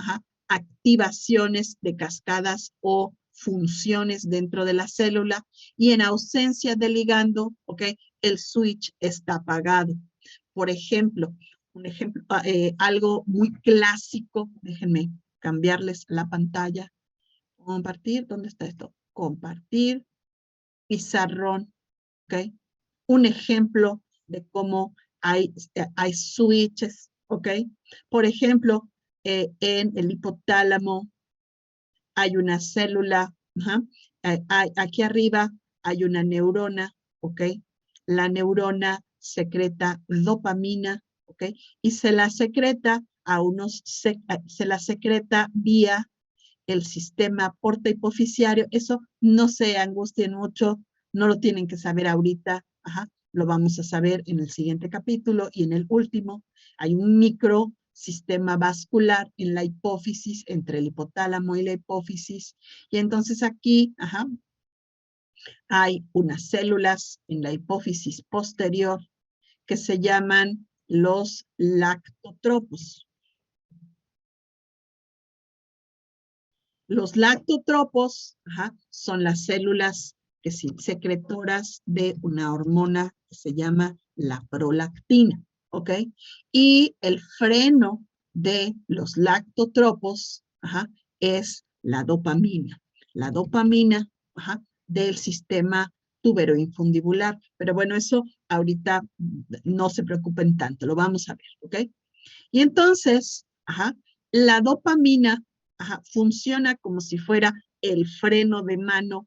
activaciones de cascadas o funciones dentro de la célula, y en ausencia de ligando, el switch está apagado. Por ejemplo, algo muy clásico, déjenme cambiarles la pantalla. Compartir, ¿dónde está esto? Compartir, pizarrón, ¿ok? Un ejemplo de cómo hay switches, ¿ok? Por ejemplo, en el hipotálamo hay una célula, aquí arriba hay una neurona, ¿ok? La neurona secreta dopamina, ¿ok? Y se la secreta se la secreta vía el sistema porta-hipoficiario. Eso no se angustien mucho, no lo tienen que saber ahorita, lo vamos a saber en el siguiente capítulo, y en el último hay un microsistema vascular en la hipófisis, entre el hipotálamo y la hipófisis, y entonces aquí hay unas células en la hipófisis posterior que se llaman los lactotropos. Los lactotropos son las células secretoras de una hormona que se llama la prolactina, ¿ok? Y el freno de los lactotropos es la dopamina. La dopamina del sistema tuberoinfundibular. Pero bueno, eso ahorita no se preocupen tanto, lo vamos a ver, ¿ok? Y entonces, la dopamina funciona como si fuera el freno de mano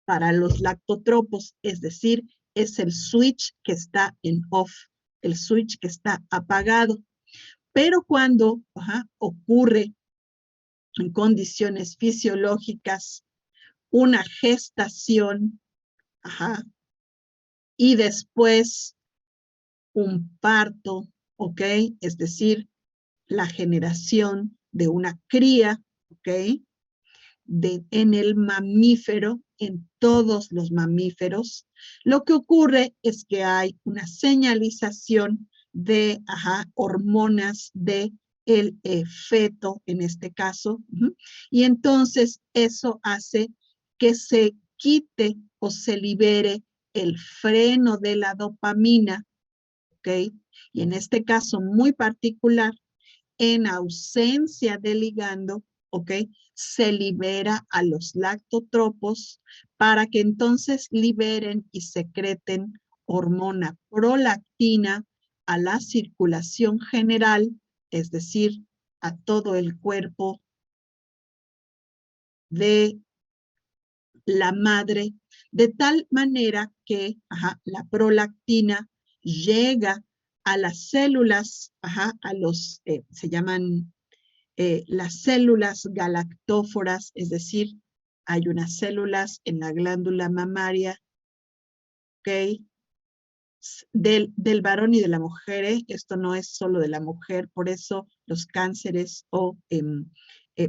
para los lactotropos, es decir, es el switch que está en off, el switch que está apagado. Pero cuando ocurre en condiciones fisiológicas una gestación y después un parto, ¿ok? Es decir, la generación de una cría, ¿ok? En el mamífero, en todos los mamíferos, lo que ocurre es que hay una señalización de hormonas de el feto, en este caso, y entonces eso hace que se quite o se libere el freno de la dopamina, ¿ok? Y en este caso muy particular, en ausencia de ligando, ¿ok? Se libera a los lactotropos para que entonces liberen y secreten hormona prolactina a la circulación general, es decir, a todo el cuerpo de la madre, de tal manera que la prolactina llega a las células, se llaman las células galactóforas, es decir, hay unas células en la glándula mamaria, ¿ok? Del varón y de la mujer, esto no es solo de la mujer, por eso los cánceres o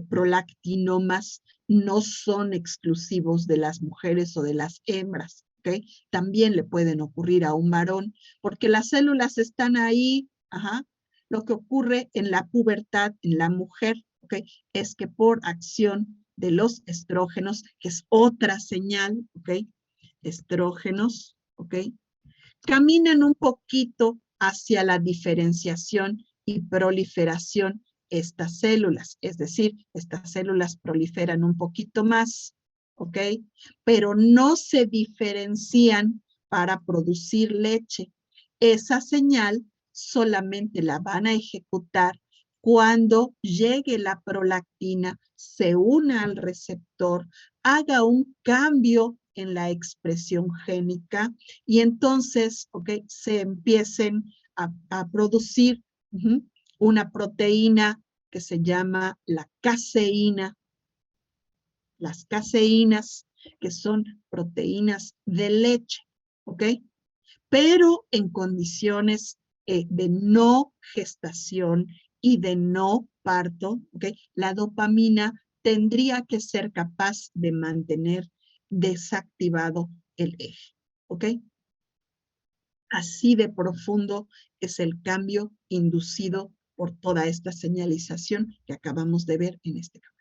prolactinomas no son exclusivos de las mujeres o de las hembras, ¿ok? También le pueden ocurrir a un varón, porque las células están ahí, ajá. Lo que ocurre en la pubertad en la mujer, ¿ok? Es que por acción de los estrógenos, que es otra señal, ¿ok? Estrógenos, ¿ok? Caminan un poquito hacia la diferenciación y proliferación estas células, es decir, estas células proliferan un poquito más, ¿ok? Pero no se diferencian para producir leche. Esa señal solamente la van a ejecutar cuando llegue la prolactina, se una al receptor, haga un cambio en la expresión génica y entonces, ¿ok? Se empiecen a producir una proteína que se llama la caseína. Las caseínas, que son proteínas de leche, ¿ok? Pero en condiciones de no gestación y de no parto, ¿ok? La dopamina tendría que ser capaz de mantener desactivado el eje, ¿ok? Así de profundo es el cambio inducido por toda esta señalización que acabamos de ver en este campo.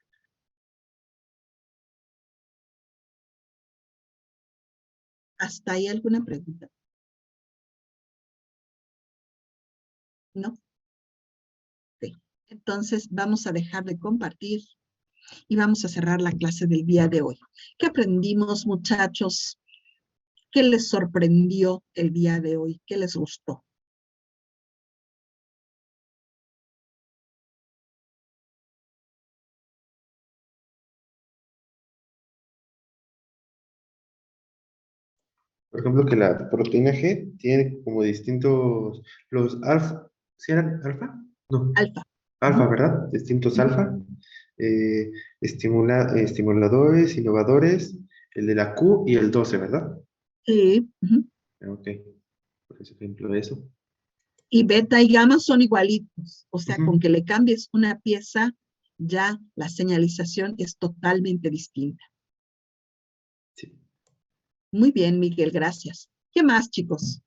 ¿Hasta ahí alguna pregunta? ¿No? Ok. Entonces vamos a dejar de compartir y vamos a cerrar la clase del día de hoy. ¿Qué aprendimos, muchachos? ¿Qué les sorprendió el día de hoy? ¿Qué les gustó?
Por ejemplo, que la proteína G tiene como distintos, los alfa, ¿sí eran alfa? No,
Alfa.
alfa, ¿verdad? Distintos
Ujú.
alfa, estimuladores, innovadores, el de la Q y el 12, ¿verdad?
Sí. Ujú.
Ok, por ejemplo, eso.
Y beta y gamma son igualitos. O sea,
Ujú.
con que le cambies una pieza, ya la señalización es totalmente distinta.
Sí.
Muy bien, Miguel, gracias. ¿Qué más, chicos?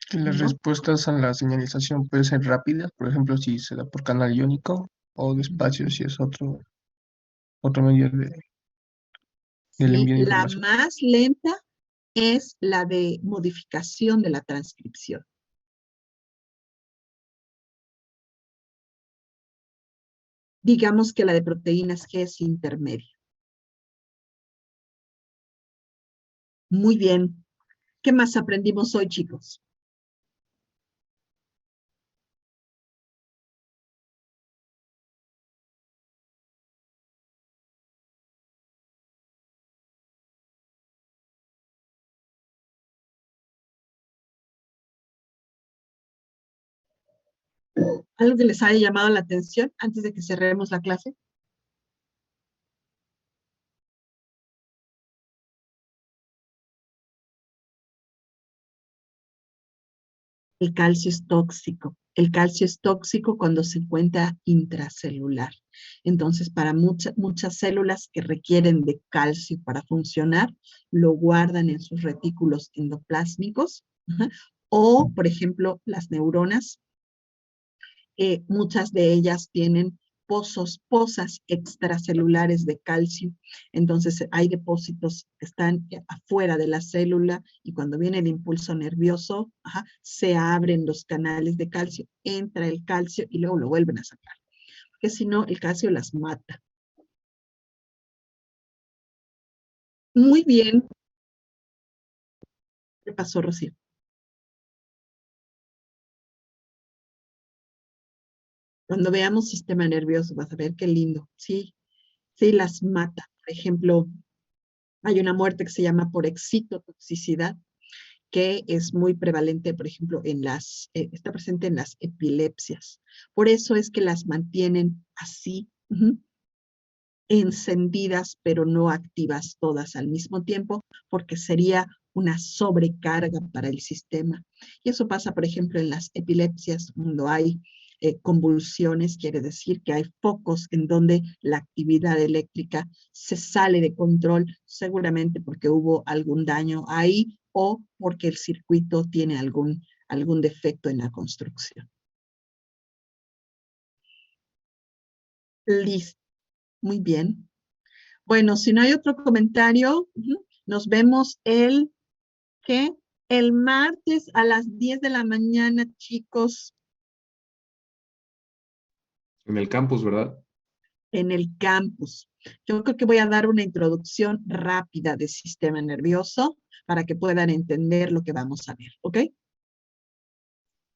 Que las
¿No?
respuestas a la señalización pueden ser rápidas, por ejemplo, si se da por canal iónico, o despacio si es otro medio del
Sí,
envío de
la
información.
más lenta es la de modificación de la transcripción. Digamos que la de proteínas G es intermedia. Muy bien. ¿Qué más aprendimos hoy, chicos? ¿Algo que les haya llamado la atención antes de que cerremos la clase? El calcio es tóxico. El calcio es tóxico cuando se encuentra intracelular. Entonces, para muchas células que requieren de calcio para funcionar, lo guardan en sus retículos endoplásmicos. O, por ejemplo, las neuronas, muchas de ellas tienen pozas extracelulares de calcio. Entonces hay depósitos que están afuera de la célula y cuando viene el impulso nervioso, se abren los canales de calcio, entra el calcio y luego lo vuelven a sacar. Porque si no, el calcio las mata. Muy bien. ¿Qué pasó, Rocío? Cuando veamos sistema nervioso, vas a ver qué lindo. Sí, sí las mata. Por ejemplo, Hay una muerte que se llama por excitotoxicidad, que es muy prevalente, por ejemplo, está presente en las epilepsias. Por eso es que las mantienen así, encendidas, pero no activas todas al mismo tiempo, porque sería una sobrecarga para el sistema. Y eso pasa, por ejemplo, en las epilepsias, cuando hay convulsiones, quiere decir que hay focos en donde la actividad eléctrica se sale de control, seguramente porque hubo algún daño ahí o porque el circuito tiene algún defecto en la construcción. Listo. Muy bien. Bueno, si no hay otro comentario, nos vemos ¿qué? El martes a las 10 de la mañana, chicos.
En el campus, ¿verdad?
En el campus. Yo creo que voy a dar una introducción rápida del sistema nervioso para que puedan entender lo que vamos a ver, ¿ok?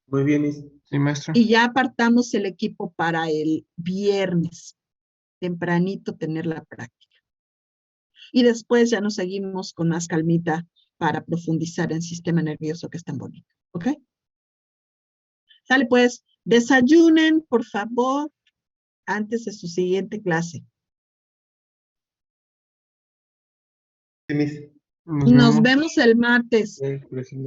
Muy bien, Miss.
Sí, maestra.
Y ya apartamos el equipo para el viernes, tempranito tener la práctica. Y después ya nos seguimos con más calmita para profundizar en sistema nervioso que es tan bonito, ¿ok? Sale pues, desayunen, por favor, antes de su siguiente clase.
Sí, Miss.
Nos vemos el martes.
Gracias.